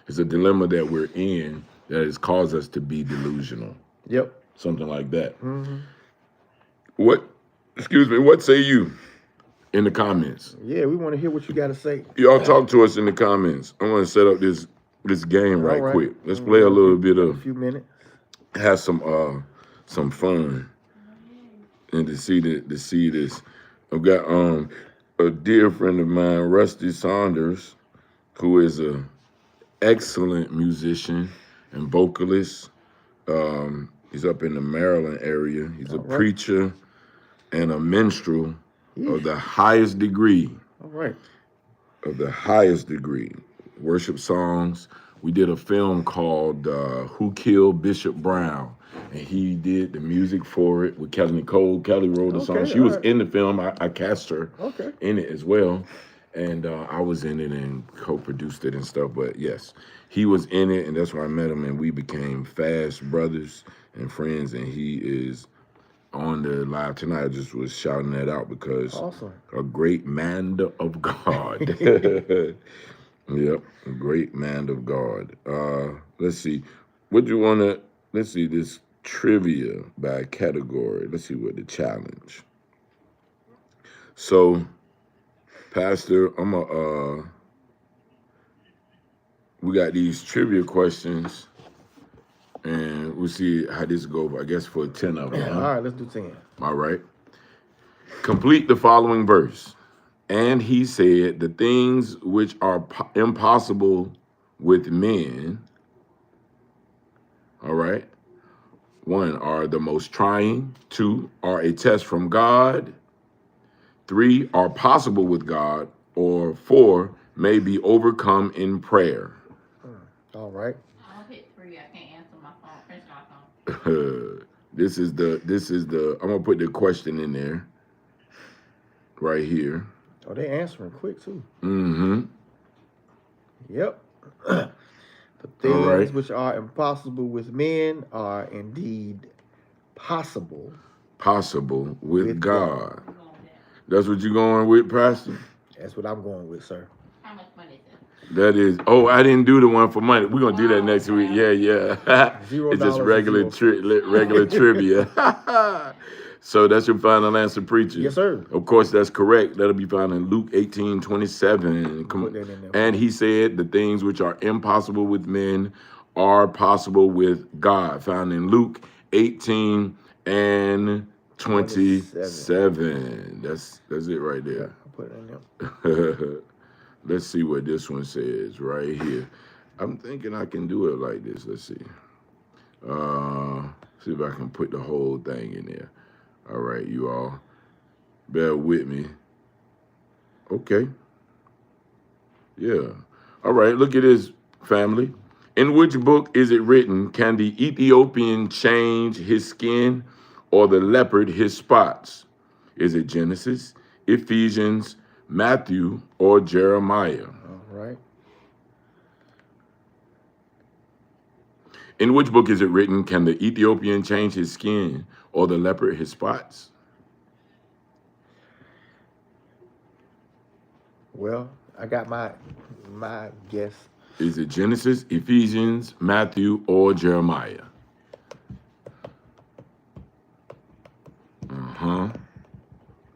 It's a dilemma that we're in that has caused us to be delusional. Yep. Something like that. Mm-hmm. What say you in the comments? Yeah, we want to hear what you got to say. Y'all talk to us in the comments. I want to set up this game right quick. Let's play a little bit of a few minutes. Have some fun, and to see this. I've got a dear friend of mine, Rusty Saunders, who is a excellent musician and vocalist. He's up in the Maryland area. He's a preacher and a minstrel of the highest degree. All right. Of the highest degree. Worship songs. We did a film called Who Killed Bishop Brown? And he did the music for it with Kelly Nicole. Kelly wrote the song. She was in the film. I cast her in it as well. And I was in it and co-produced it and stuff. But yes, he was in it, and that's where I met him, and we became fast brothers and friends. And he is on the live tonight. I just was shouting that out because a great man of God. Yep, a great man of God. Let's see. Let's see this trivia by category. Let's see what the challenge. So, Pastor, we got these trivia questions, and we'll see how this goes. I guess for 10 of them. All right, let's do 10. All right. Complete the following verse. And he said, the things which are impossible with men, all right, 1, are the most trying. 2, are a test from God. 3, are possible with God. Or 4, may be overcome in prayer. All right. I'll hit 3. I can't answer my phone. French my phone. This is the, I'm going to put the question in there. Right here. Oh, they answering quick too. Mm-hmm. Yep. The things All right. which are impossible with men are indeed possible. Possible with God. I'm going with that. That's what you're going with, Pastor? That's what I'm going with, sir. How much money is it? That is, oh, I didn't do the one for money. We're going to do that Oh, next week. okay. Yeah. $0 It's just and regular, 0 regular trivia. So that's your final answer, preacher. Yes, sir. Of course, that's correct. That'll be found in Luke 18:27. Put that in there. And he said, the things which are impossible with men are possible with God. Found in Luke 18 and 27. That's it right Yeah, there. I'll put it in there. Let's see what this one says right here. I'm thinking I can do it like this. Let's see. See if I can put the whole thing in there. All right, you all. Bear with me. Okay. Yeah. All right, look at this, family. In which book is it written, can the Ethiopian change his skin or the leopard his spots? Is it Genesis, Ephesians, Matthew, or Jeremiah? All right. In which book is it written, can the Ethiopian change his skin or the leopard his spots? Well, I got my guess. Is it Genesis, Ephesians, Matthew, or Jeremiah?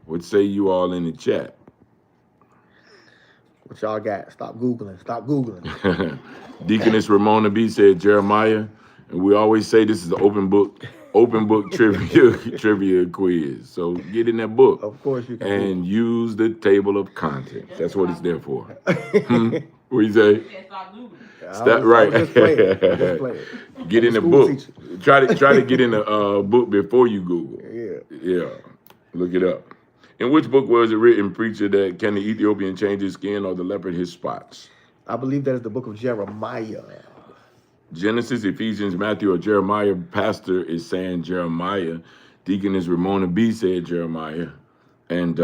What say you all in the chat? What y'all got? Stop Googling. Stop Googling. Deaconess Ramona B said Jeremiah, and we always say this is an open book trivia quiz. So get in that book Of course you can. and use the table of contents. That's what it's there for. What you say? You said stop Googling. Stop, I right. was just playing. Just playing. Get in the School book. teacher. Try to get in the book before you Google. Yeah. Yeah, look it up. In which book was it written, preacher, that can the Ethiopian change his skin or the leopard his spots? I believe that is the book of Jeremiah. Genesis, Ephesians, Matthew, or Jeremiah? Pastor is saying Jeremiah. Deaconess Ramona B said Jeremiah. And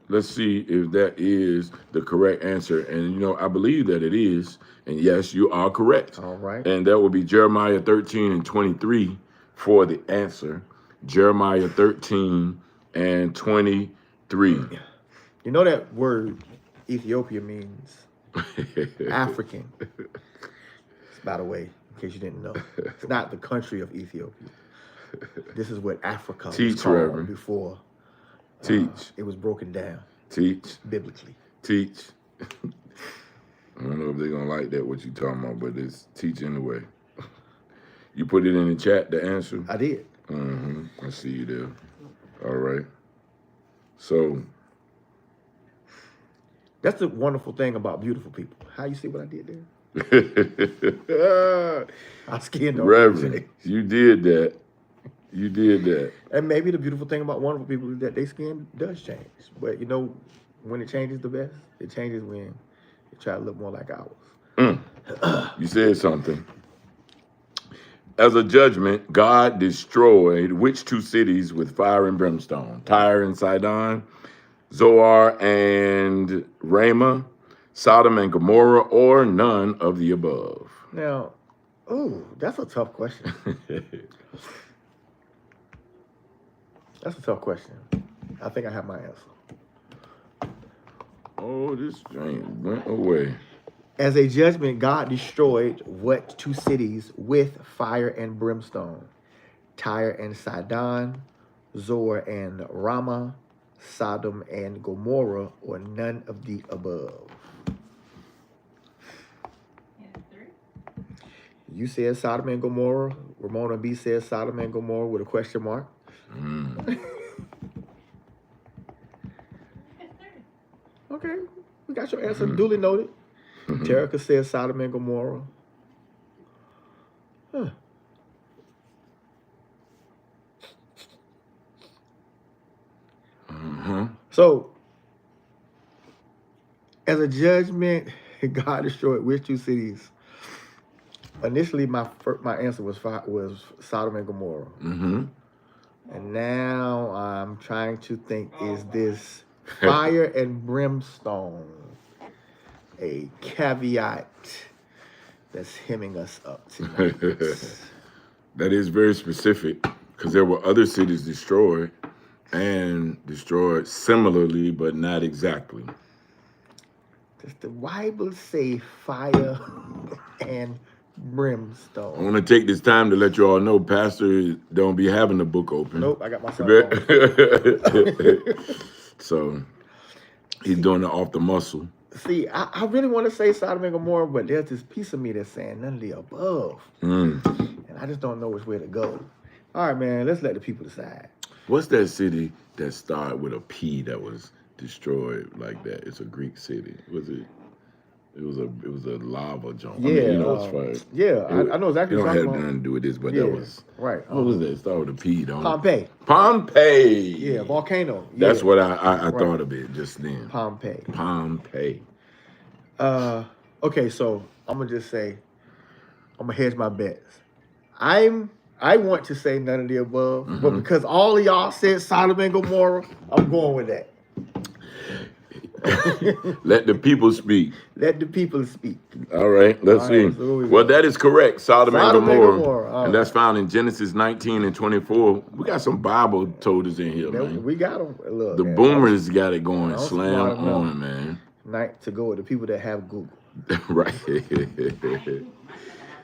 let's see if that is the correct answer. And, I believe that it is. And yes, you are correct. All right. And that would be Jeremiah 13 and 23 for the answer. Jeremiah 13 and 23. You know that word Ethiopia means African. By the way, in case you didn't know, it's not the country of Ethiopia. This is what Africa was Teach, called Reverend. before Teach. it was broken down Teach. biblically. Teach. I don't know if they're going to like that, what you talking about, but it's teach anyway. You put it in the chat, the answer? I did. I see you there. All right. So. That's the wonderful thing about beautiful people. How you see what I did there? I skinned over. Reverend, you did that. You did that. And maybe the beautiful thing about wonderful people is that their skin does change. But when it changes the best, it changes when it try to look more like ours. You said something. As a judgment, God destroyed which 2 cities with fire and brimstone? Tyre and Sidon, Zoar and Ramah, Sodom and Gomorrah, or none of the above? Now, that's a tough question. That's a tough question. I think I have my answer. Oh, this drain went away. As a judgment, God destroyed what 2 cities with fire and brimstone? Tyre and Sidon, Zoar and Ramah, Sodom and Gomorrah, or none of the above? Yes, 3. You said Sodom and Gomorrah. Ramona B said Sodom and Gomorrah with a question mark. Yes, 3. Okay, we got your answer duly noted. Terica says Sodom and Gomorrah. Huh. So, as a judgment, God destroyed which two cities? Initially, my answer was Sodom and Gomorrah. And now I'm trying to think: is this fire and brimstone a caveat that's hemming us up tonight? That is very specific, because there were other cities destroyed, and destroyed similarly, but not exactly. Does the Bible say fire and brimstone? I want to take this time to let you all know, Pastor don't be having the book open. Nope, I got my cell phone. So he's doing it off the muscle. See, I really want to say Sodom and Gomorrah, but there's this piece of me that's saying none of the above. And I just don't know which way to go. All right, man, let's let the people decide. What's that city that started with a P that was destroyed like that? It's a Greek city. Was it? It was a lava joint. Yeah, I mean, you know, it's fire. Yeah, I know exactly. It don't have nothing to do with this, but that was right. What was that? It started with a P, don't Pompeii. Pompeii. Yeah, volcano. Yeah. That's what I thought of it just then. Pompeii. Okay, so I'm gonna just say, I'm gonna hedge my bets. I want to say none of the above, but because all of y'all said Sodom and Gomorrah, I'm going with that. Let the people speak. Let the people speak. All right, let's see. So well, that is correct. Sodom and Gomorrah. And that's found in Genesis 19 and 24. We got some Bible toters in here, man. We got them. Look, the boomers got it going. Slam on, man. Night to go with the people that have Google. Right.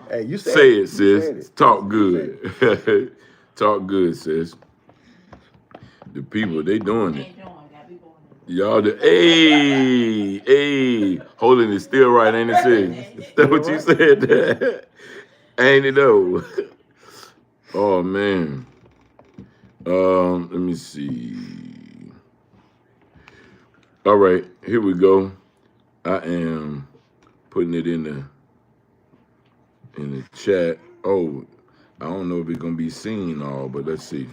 Hey, you said Say it, sis. Talk good. Talk good, sis. The people, they doing it. Y'all, hey, holding it still right, ain't it, sis? Is that what you said? Ain't it though? Oh man. Let me see. All right, here we go. I am putting it in the chat. Oh, I don't know if it's gonna be seen all, but let's see.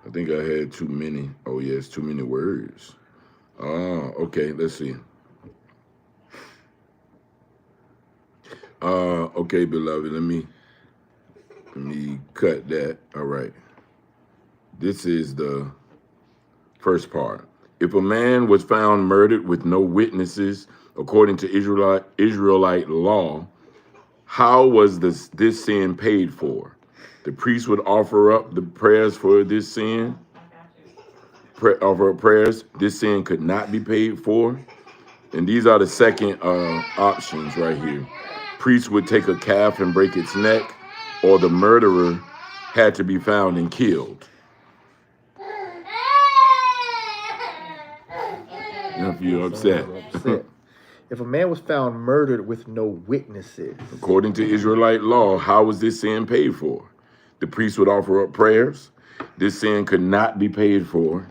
I think I had too many. Oh yeah, it's too many words. Oh, okay, let's see. Okay, beloved, let me cut that. All right. This is the first part. If a man was found murdered with no witnesses, according to Israelite law, how was this sin paid for? The priest would offer up the prayers for this sin. Offer up prayers. This sin could not be paid for. And these are the second options right here. Priest would take a calf and break its neck, or the murderer had to be found and killed. If you're upset. If a man was found murdered with no witnesses. According to Israelite law, how was this sin paid for? The priest would offer up prayers. This sin could not be paid for.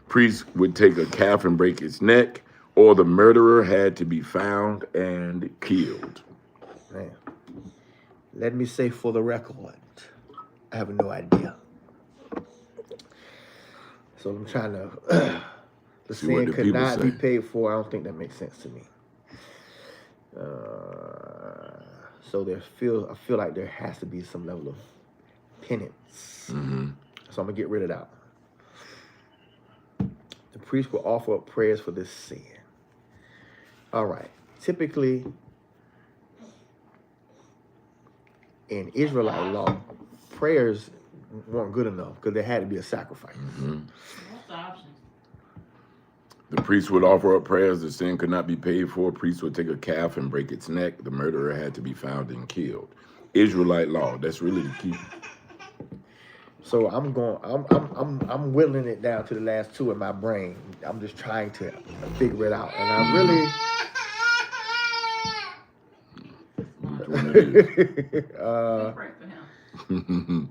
Priest would take a calf and break its neck, or the murderer had to be found and killed. Man, let me say for the record, I have no idea. So I'm trying to. The sin could not be paid for. I don't think that makes sense to me. So I feel like there has to be some level of penance. So I'm gonna get rid of that. The priest will offer up prayers for this sin. All right. Typically, in Israelite law, prayers weren't good enough because there had to be a sacrifice. What's the options? The priest would offer up prayers. The sin could not be paid for. A priest would take a calf and break its neck. The murderer had to be found and killed. Israelite law. That's really the key. So I'm whittling it down to the last two in my brain. I'm just trying to figure it out, and I really. Pray for him.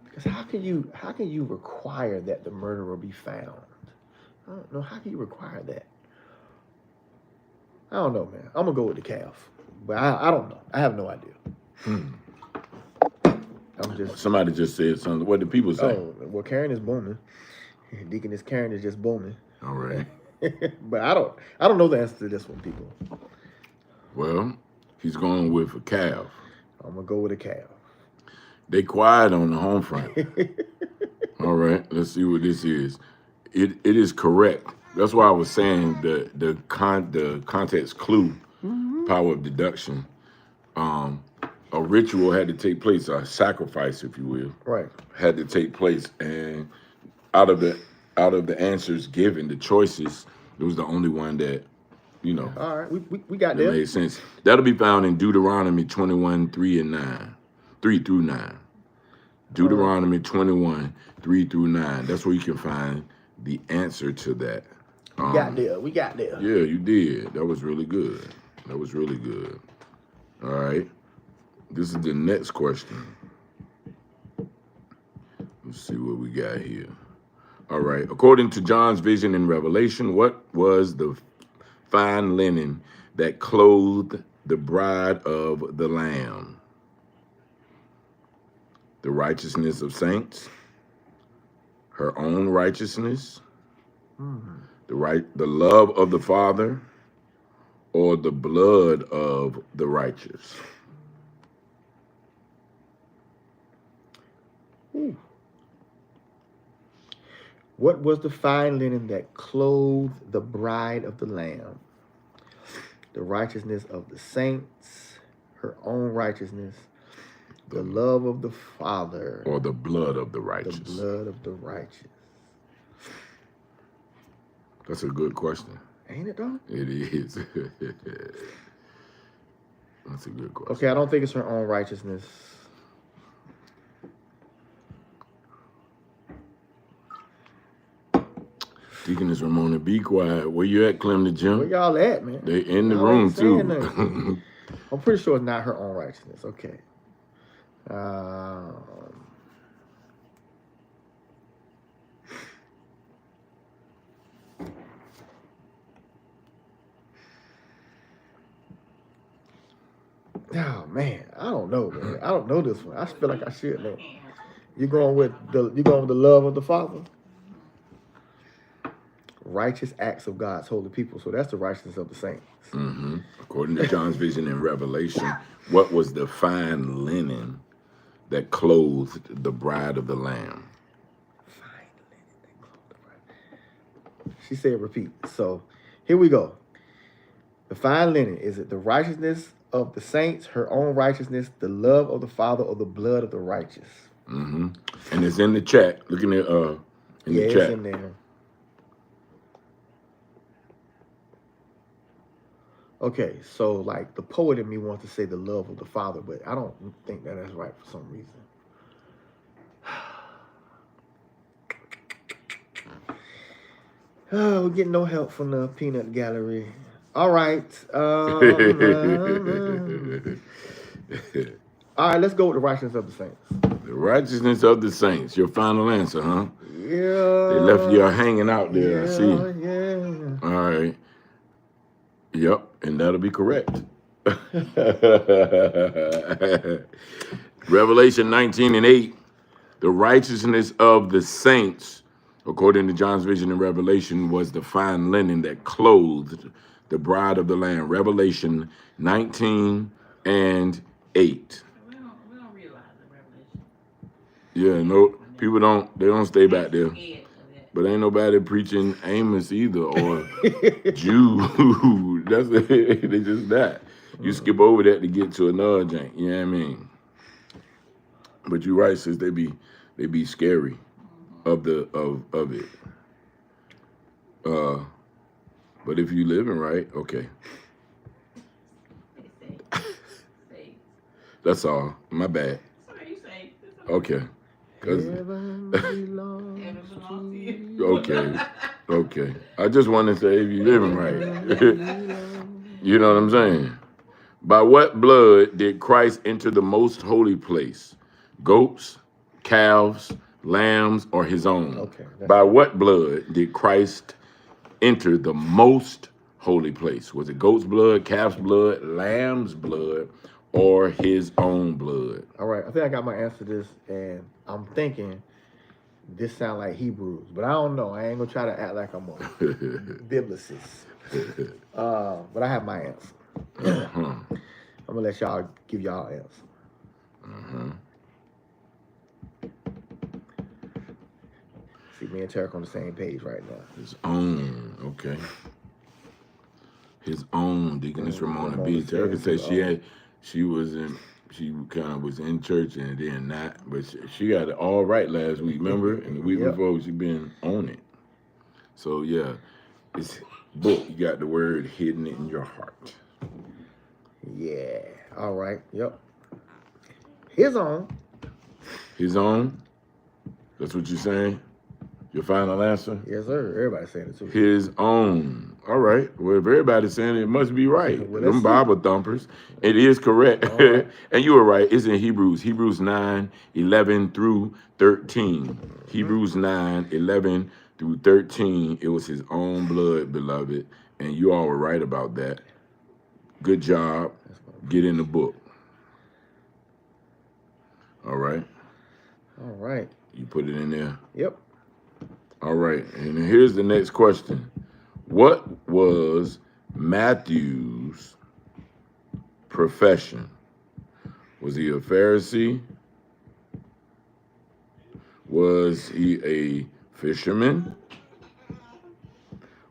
Because how can you require that the murderer be found? I don't know. How can you require that? I don't know, man. I'm gonna go with the calf, but I don't know. I have no idea. I'm just. Somebody just said something. What did people say? Oh, well, Karen is booming. Deaconess Karen is just booming. All right. But I don't know the answer to this one, people. Well, he's going with a calf. I'm gonna go with a calf. They quiet on the home front. All right, let's see what this is. It is correct. That's why I was saying the context clue, power of deduction. A ritual had to take place, a sacrifice, if you will, Right. had to take place, and out of the answers given, the choices, it was the only one that, you know, All right, we got that there. made sense. That'll be found in Deuteronomy 21, 3 and 9, 3 through 9. Deuteronomy 21, 3 through 9. That's where you can find the answer to that. We got there. Yeah, you did. That was really good. That was really good. All right. This is the next question. Let's see what we got here. All right. According to John's vision in Revelation, what was the fine linen that clothed the bride of the Lamb? The righteousness of saints, her own righteousness, the love of the Father, or the blood of the righteous? Ooh. What was the fine linen that clothed the bride of the Lamb? The righteousness of the saints, her own righteousness, the love of the Father, or the blood of the righteous? The blood of the righteous. That's a good question. Ain't it, though? It is. That's a good question. Okay, I don't think it's her own righteousness. Deaconess Ramona, be quiet. Where you at, Clem the Jim? Where y'all at, man? They in the Y'all room, ain't saying too. nothing. I'm pretty sure it's not her own righteousness. Okay. Oh man, I don't know, man. I don't know this one. I feel like I should know. You going with the love of the Father? Righteous acts of God's holy people. So that's the righteousness of the saints. Mm-hmm. According to John's vision in Revelation, what was the fine linen that clothed the bride of the Lamb? Fine linen that clothed the bride. She said repeat. So here we go. The fine linen, is it the righteousness of the saints, her own righteousness, the love of the Father, or the blood of the righteous? Mm-hmm. And it's in the chat. Look in the chat. It's in there. Okay, so like the poet in me wants to say the love of the Father, but I don't think that is right for some reason. Oh, we're getting no help from the peanut gallery. All right. All right, let's go with the righteousness of the saints. The righteousness of the saints. Your final answer, huh? Yeah. They left you hanging out there. Yeah, I see. Yeah. All right. Yep, and that'll be correct. Revelation 19 and 8. The righteousness of the saints, according to John's vision in Revelation, was the fine linen that clothed the bride of the Lamb. Revelation 19 and 8. We don't realize the revelation. Yeah, no, people don't stay back there. But ain't nobody preaching Amos either or Jude. That's it. They just that. You skip over that to get to another jank. You know what I mean? But you're right, sis. They be scary of it. But if you living right, okay. That's all. My bad. Okay. Okay. I just want to say if you living right. You know what I'm saying? By what blood did Christ enter the most holy place? Goats, calves, lambs, or his own? Okay. By what blood did Christ enter the most holy place? Was it goat's blood, calf's blood, lamb's blood, or his own blood? All right, I think I got my answer to this, and I'm thinking this sound like Hebrews, but I don't know. I ain't gonna try to act like I'm a biblicist. But I have my answer. Uh-huh. I'm gonna let y'all give y'all answer. Uh-huh. See, me and Tarek on the same page right now. His own, okay. His own. Deaconess Ramona B. Terica said she kind of was in church and then not, but she got it all right last week, remember? And the week Yep. before she been on it. So yeah, it's book. You got the word hidden in your heart. Yeah. All right. Yep. His own. His own? That's what you're saying? Your final answer? Yes, sir. Everybody's saying it too. His own. All right. Well, if everybody's saying it, it must be right. Well, Them let's see. Bible thumpers. It is correct. All right. And you were right. It's in Hebrews. Hebrews 9:11 through 13. Hebrews 9:11 through 13. It was his own blood, beloved. And you all were right about that. Good job. Get in the book. All right. All right. You put it in there. Yep. All right. And here's the next question. What was Matthew's profession? Was he a Pharisee? Was he a fisherman?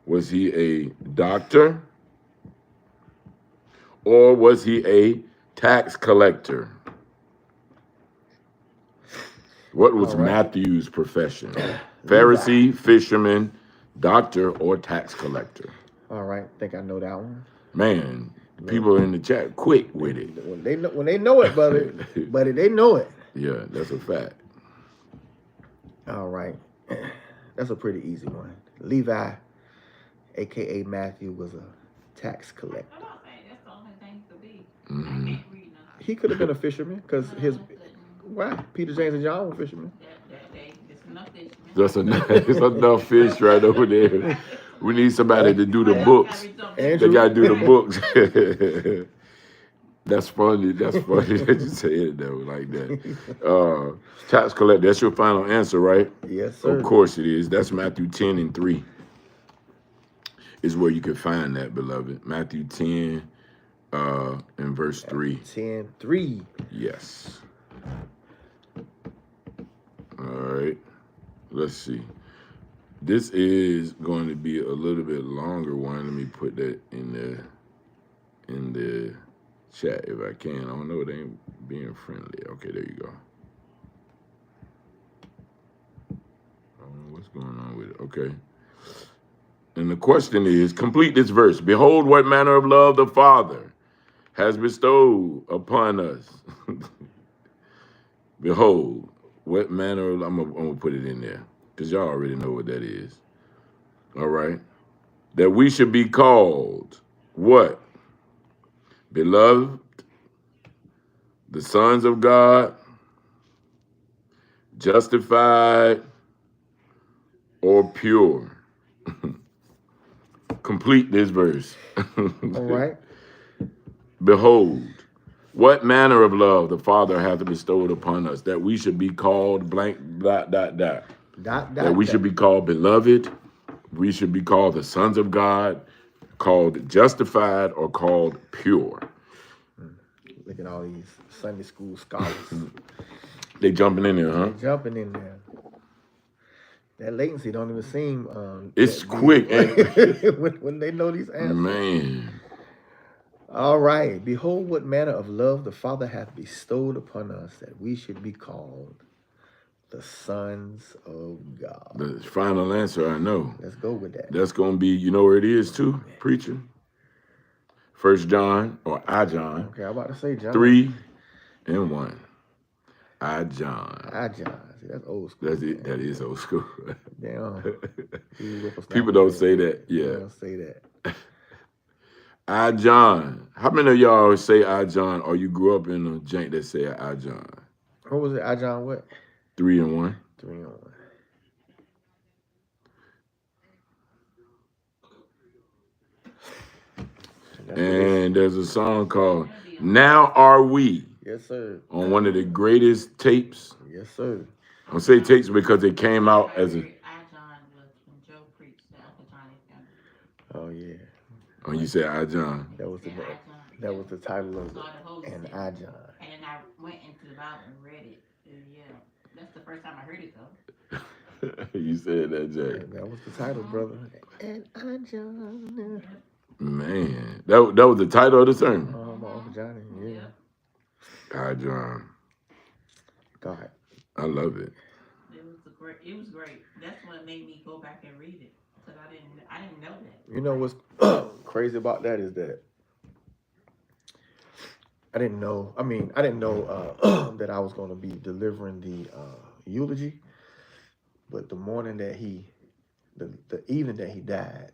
Was he a doctor? Or was he a tax collector? What was Matthew's profession? Pharisee, fisherman, doctor, or tax collector? All right. Think I know that one. Man, people in the chat quick with it. When they know it, buddy, they know it. Yeah, that's a fact. All right. That's a pretty easy one. Levi, aka Matthew, was a tax collector. I'm not saying that's the only thing he could be. Mhm. I can't read nothing. He could have been a fisherman because his why? Peter, James, and John were fishermen. It's enough fish, man. That's enough. It's enough fish right over there. We need somebody to do the books. They got to do the books. That's funny. That's funny that you say it though like that. Tax collector. That's your final answer, right? Yes, sir. Of course it is. That's Matthew 10:3. Is where you can find that, beloved. Matthew 10 and verse 3. 10:3. Yes. All right. Let's see. This is going to be a little bit longer one. Let me put that in the chat if I can. I don't know. It ain't being friendly. Okay, there you go. I don't know what's going on with it. Okay. And the question is, complete this verse. Behold, what manner of love the Father has bestowed upon us. Behold, what manner of, I'm gonna put it in there because y'all already know what that is. All right. That we should be called what? Beloved, the sons of God, justified, or pure. Complete this verse. All right. Behold, what manner of love the Father hath bestowed upon us, that we should be called blank, dot, dot, dot. That we should be called beloved, we should be called the sons of God, called justified, or called pure. Look at all these Sunday school scholars. They jumping in there, huh? They jumping in there. That latency don't even seem. It's quick. when they know these answers. Man. All right. Behold, what manner of love the Father hath bestowed upon us, that we should be called the sons of God. The final answer, I know. Let's go with that. That's going to be, you know where it is too, preacher? 1 John, or I John. Okay, I'm about to say John. 3:1. I John. I John. See, that's old school. That's it. That is old school. Damn. People don't say that. Yeah. They don't say that. I John. How many of y'all say I John, or you grew up in a jank that say I John? What was it? I John what? 3:1. 3:1. And there's a song called Now are we Yes, sir. on one of the greatest tapes. Yes, sir. I say tapes because they came out as a. John was when Joe preached the Uncle Johnny funeral. Oh yeah. Oh, you said I John. That was the Yeah, I John. that was the title of it. Saw the Holy And Spirit. I John. And then I went into the Bible and read it. Yeah, that's the first time I heard it though. You said that, Jay. Yeah, that was the title, brother. And I John. Man, that was the title of the sermon. My Uncle Johnny. Yeah. I John. God. I love it. It was great. That's what made me go back and read it because I didn't know that. You know what's crazy about that is that I didn't know. I mean, I didn't know that I was going to be delivering the eulogy. But the morning that the evening that he died,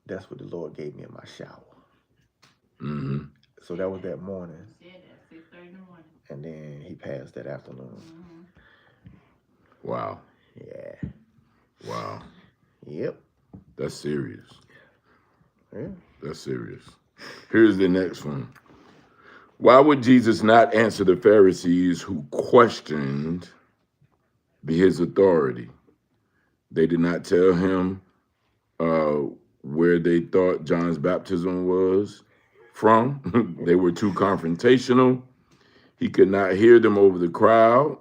that's what the Lord gave me in my shower. Mm-hmm. So that was that morning. He said that 6:30 in the morning. And then he passed that afternoon. Mm-hmm. Wow. Yeah. Wow. Yep. That's serious. Yeah. That's serious. Here's the next one. Why would Jesus not answer the Pharisees who questioned his authority? They did not tell him where they thought John's baptism was from. They were too confrontational. He could not hear them over the crowd,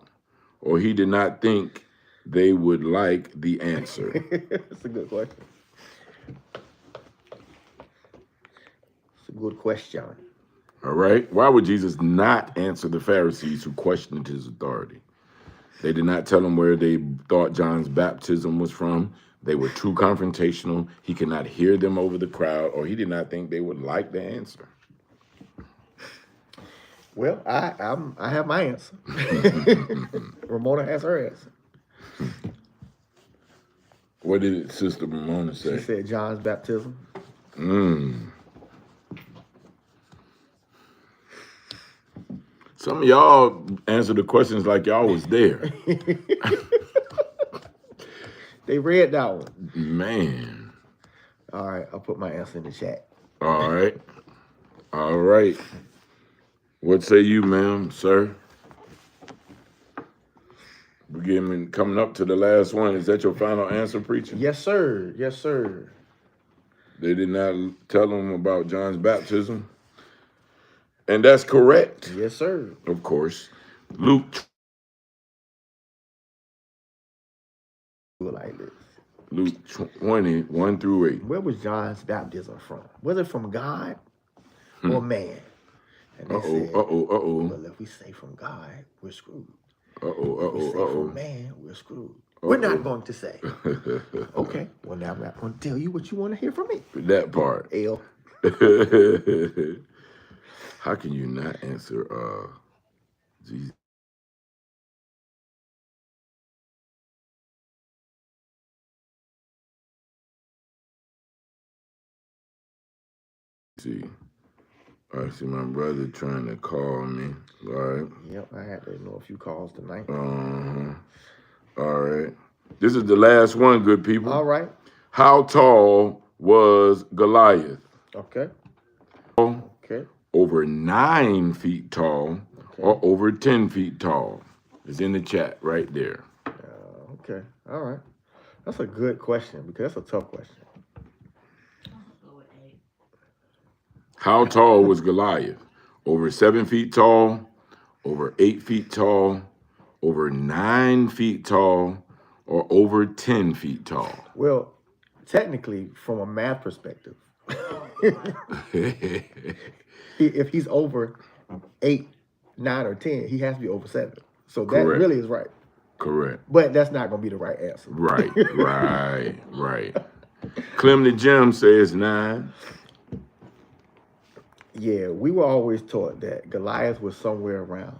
or he did not think they would like the answer. That's a good question. It's a good question. All right. Why would Jesus not answer the Pharisees who questioned his authority? They did not tell him where they thought John's baptism was from. They were too confrontational. He could not hear them over the crowd, or he did not think they would like the answer. Well, I have my answer. Ramona has her answer. What did Sister Ramona say? She said John's baptism. Some of y'all answer the questions like y'all was there. They read that one. Man. All right, I'll put my answer in the chat. All right. All right. What say you, ma'am, sir? We're coming up to the last one. Is that your final answer, preacher? Yes, sir. Yes, sir. They did not tell him about John's baptism. And that's correct. Yes, sir. Of course. Luke. Like this. Luke 20, 1 through 8. Where was John's baptism from? Was it from God or man? And they said, well, if we say from God, we're screwed. If we say from man, we're screwed. We're not going to say. Okay, well, now I'm not going to tell you what you want to hear from me. That part. L. How can you not answer Jesus? See, I see my brother trying to call me. All right. Yep, I had to know a few calls tonight. All right. This is the last one, good people. All right. How tall was Goliath? Okay. Okay. Over 9 feet tall, or over 10 feet tall. It's in the chat right there. Okay. All right. That's a good question because that's a tough question. How tall was Goliath? Over 7 feet tall, over 8 feet tall, over 9 feet tall, or over 10 feet tall? Well, technically, from a math perspective, if he's over 8, 9, or 10, he has to be over 7. So that really is right. Correct. But that's not going to be the right answer. Right. Clem the Gem says 9. Yeah, we were always taught that Goliath was somewhere around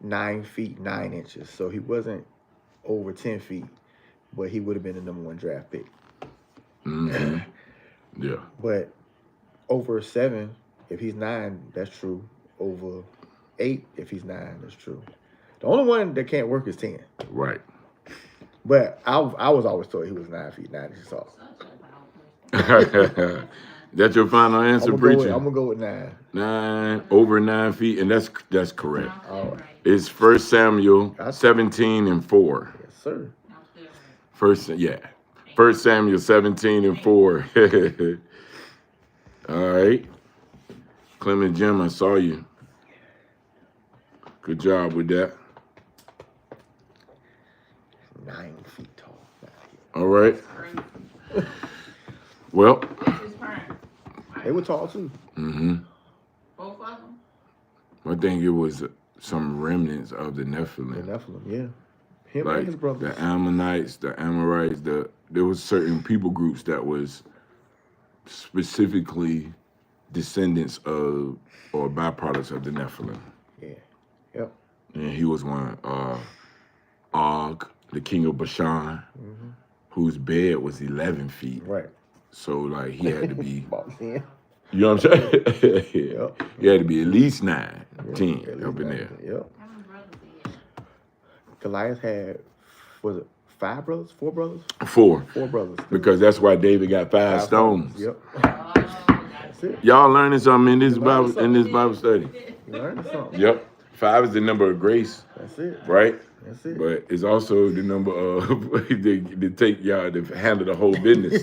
9 feet, 9 inches. So he wasn't over 10 feet, but he would have been the #1 draft pick. Mm-hmm. Yeah. But over 7, if he's 9, that's true. Over 8, if he's 9, that's true. The only one that can't work is 10. Right. But I was always told he was 9 feet, 9 inches tall. That's your final answer, preacher? I'm gonna go with 9. 9 over 9 feet, and that's correct. I'm still right. It's 1 Samuel Gotcha. 17 and 4. Yes, sir. I'm still right. First 1 Samuel 17 and 4. All right. Clement Jim, I saw you. Good job with that. 9 feet tall. All right. Crazy. Well. This is prime. They were tall too. Mm-hmm. Both of them? I think it was some remnants of the The Nephilim. Nephilim, yeah. Him Like and his brothers. the Ammonites, the Amorites, there was certain people groups that was specifically descendants of or byproducts of the Nephilim. Yeah. Yep. And he was one. Og, the king of Bashan, Mm-hmm. whose bed was 11 feet. Right. So like he had to be, About 10. you know what I'm saying? Yep. He had to be at least 9, Yeah, 10 at least up in 9, there. 10. Yep. How many brothers did he have? Goliath had, was it 5 brothers? 4 brothers? 4, 4 brothers. because that's why David got 5 stones. Yep. Oh, That's it. Y'all learning something in this You learning Bible study. You learned something. Yep. 5 is the number of grace, That's it. right? That's it. But it's also the number of to take y'all to handle the whole business.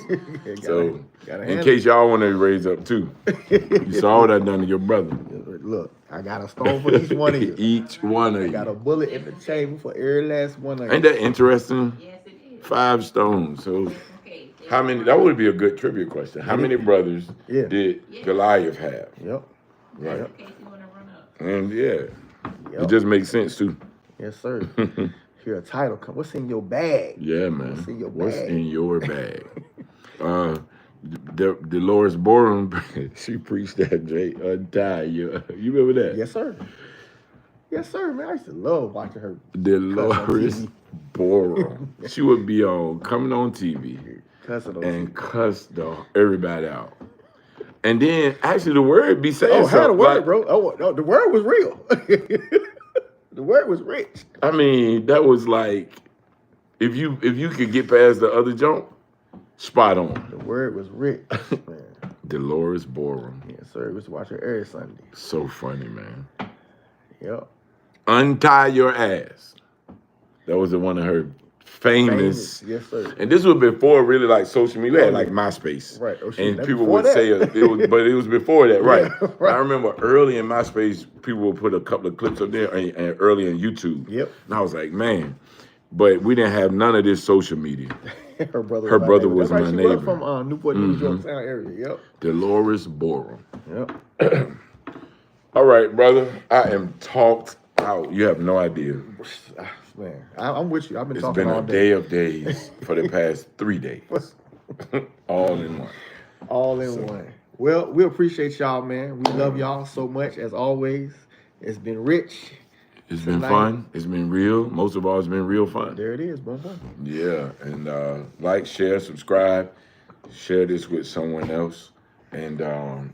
So in case y'all want to raise up too, you saw what I done to your brother. Look, I got a stone for each one of you. Each one of I got a you. bullet in the chamber for every last one of you. Ain't that interesting? yes, it is. 5 stones. So Okay. how many? That would be a good trivia question. How many brothers Yeah. did Goliath have? Yep. Right. In case you want to run up. And yeah, Yep. it just makes sense too. Yes, sir. Here a title come. What's in your bag? Yeah, man. What's in your What's bag? in your bag? Dolores Borum, she preached that, Jay. Untie you. You remember that? Yes, sir. Yes, sir, man. I used to love watching her. Dolores TV. Borum. She would be coming on TV Cussing on and TV. cuss everybody out. And then actually the word be saying Oh, something. had a word, like, bro. Oh, no, the word was real. The word was rich. I mean, that was like, if you could get past the other jump, spot on. The word was rich, man. Dolores Borum. Yes, sir. We used to watch her every Sunday. So funny, man. Yep. Untie your ass. That was one of her famous. Yes, sir. And this was before really like social media. We had like MySpace. Right. Oh, shit. And That people before would that. say but it was before that, right? Yeah, right. I remember early in MySpace, people would put a couple of clips up there, and early in YouTube. Yep. And I was like, man, but we didn't have none of this social media. Her brother. Her brother neighbor. was That's right, my she neighbor. was from Newport News, Yorktown area. Yep. Dolores Borum. Yep. All right, brother. I am talked out. You have no idea. Man, I'm with you. I've been It's talking been all a day of days for the past 3 days. All in one. All in one. Well, we appreciate y'all, man. We love y'all so much as always. It's been rich. It's been Tonight. fun. It's been real. Most of all, it's been real fun. There it is, boom, boom. Yeah. And like, share, subscribe. Share this with someone else. And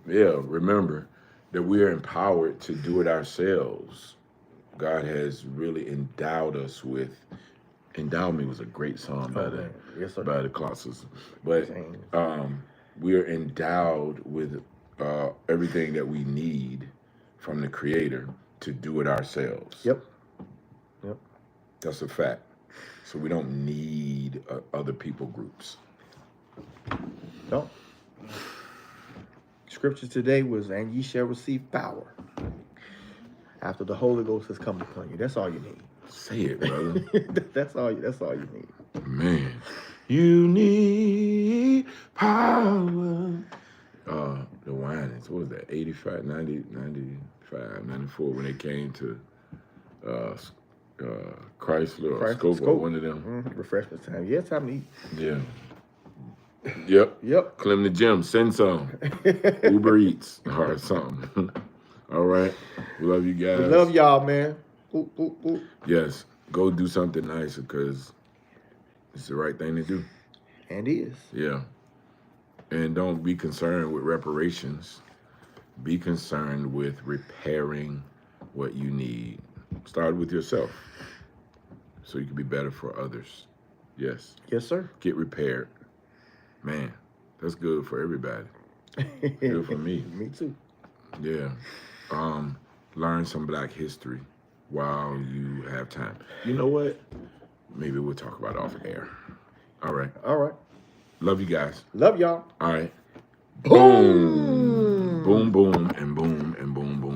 remember that we are empowered to do it ourselves. God has really endowed us with. Endow Me was a great song by Yes, sir. the Colossus. But we are endowed with everything that we need from the Creator to do it ourselves. Yep. Yep. That's a fact. So we don't need other people groups. No. Scripture today was, and ye shall receive power after the Holy Ghost has come upon you. That's all you need. Say it, brother. That's all you need. Man, you need power. The Winans, what was that? 85, 90, 95, 94 when they came to Chrysler or Scope or one of them. Mm-hmm. Refreshment time. Yeah, time to eat. Yeah. Yep. Yep. Clem the Gym, send some. Uber Eats or something. All right. We love you guys. We love y'all, man. Ooh, ooh, ooh. Yes. Go do something nice because it's the right thing to do. And is. Yeah. And don't be concerned with reparations. Be concerned with repairing what you need. Start with yourself so you can be better for others. Yes. Yes, sir. Get repaired. Man, that's good for everybody. Good for me. Me too. Yeah. Learn some Black history while you have time. You know what? Maybe we'll talk about it off air. All right. All right. Love you guys. Love y'all. All right. Boom. Boom. Boom, boom, and boom, and boom, boom.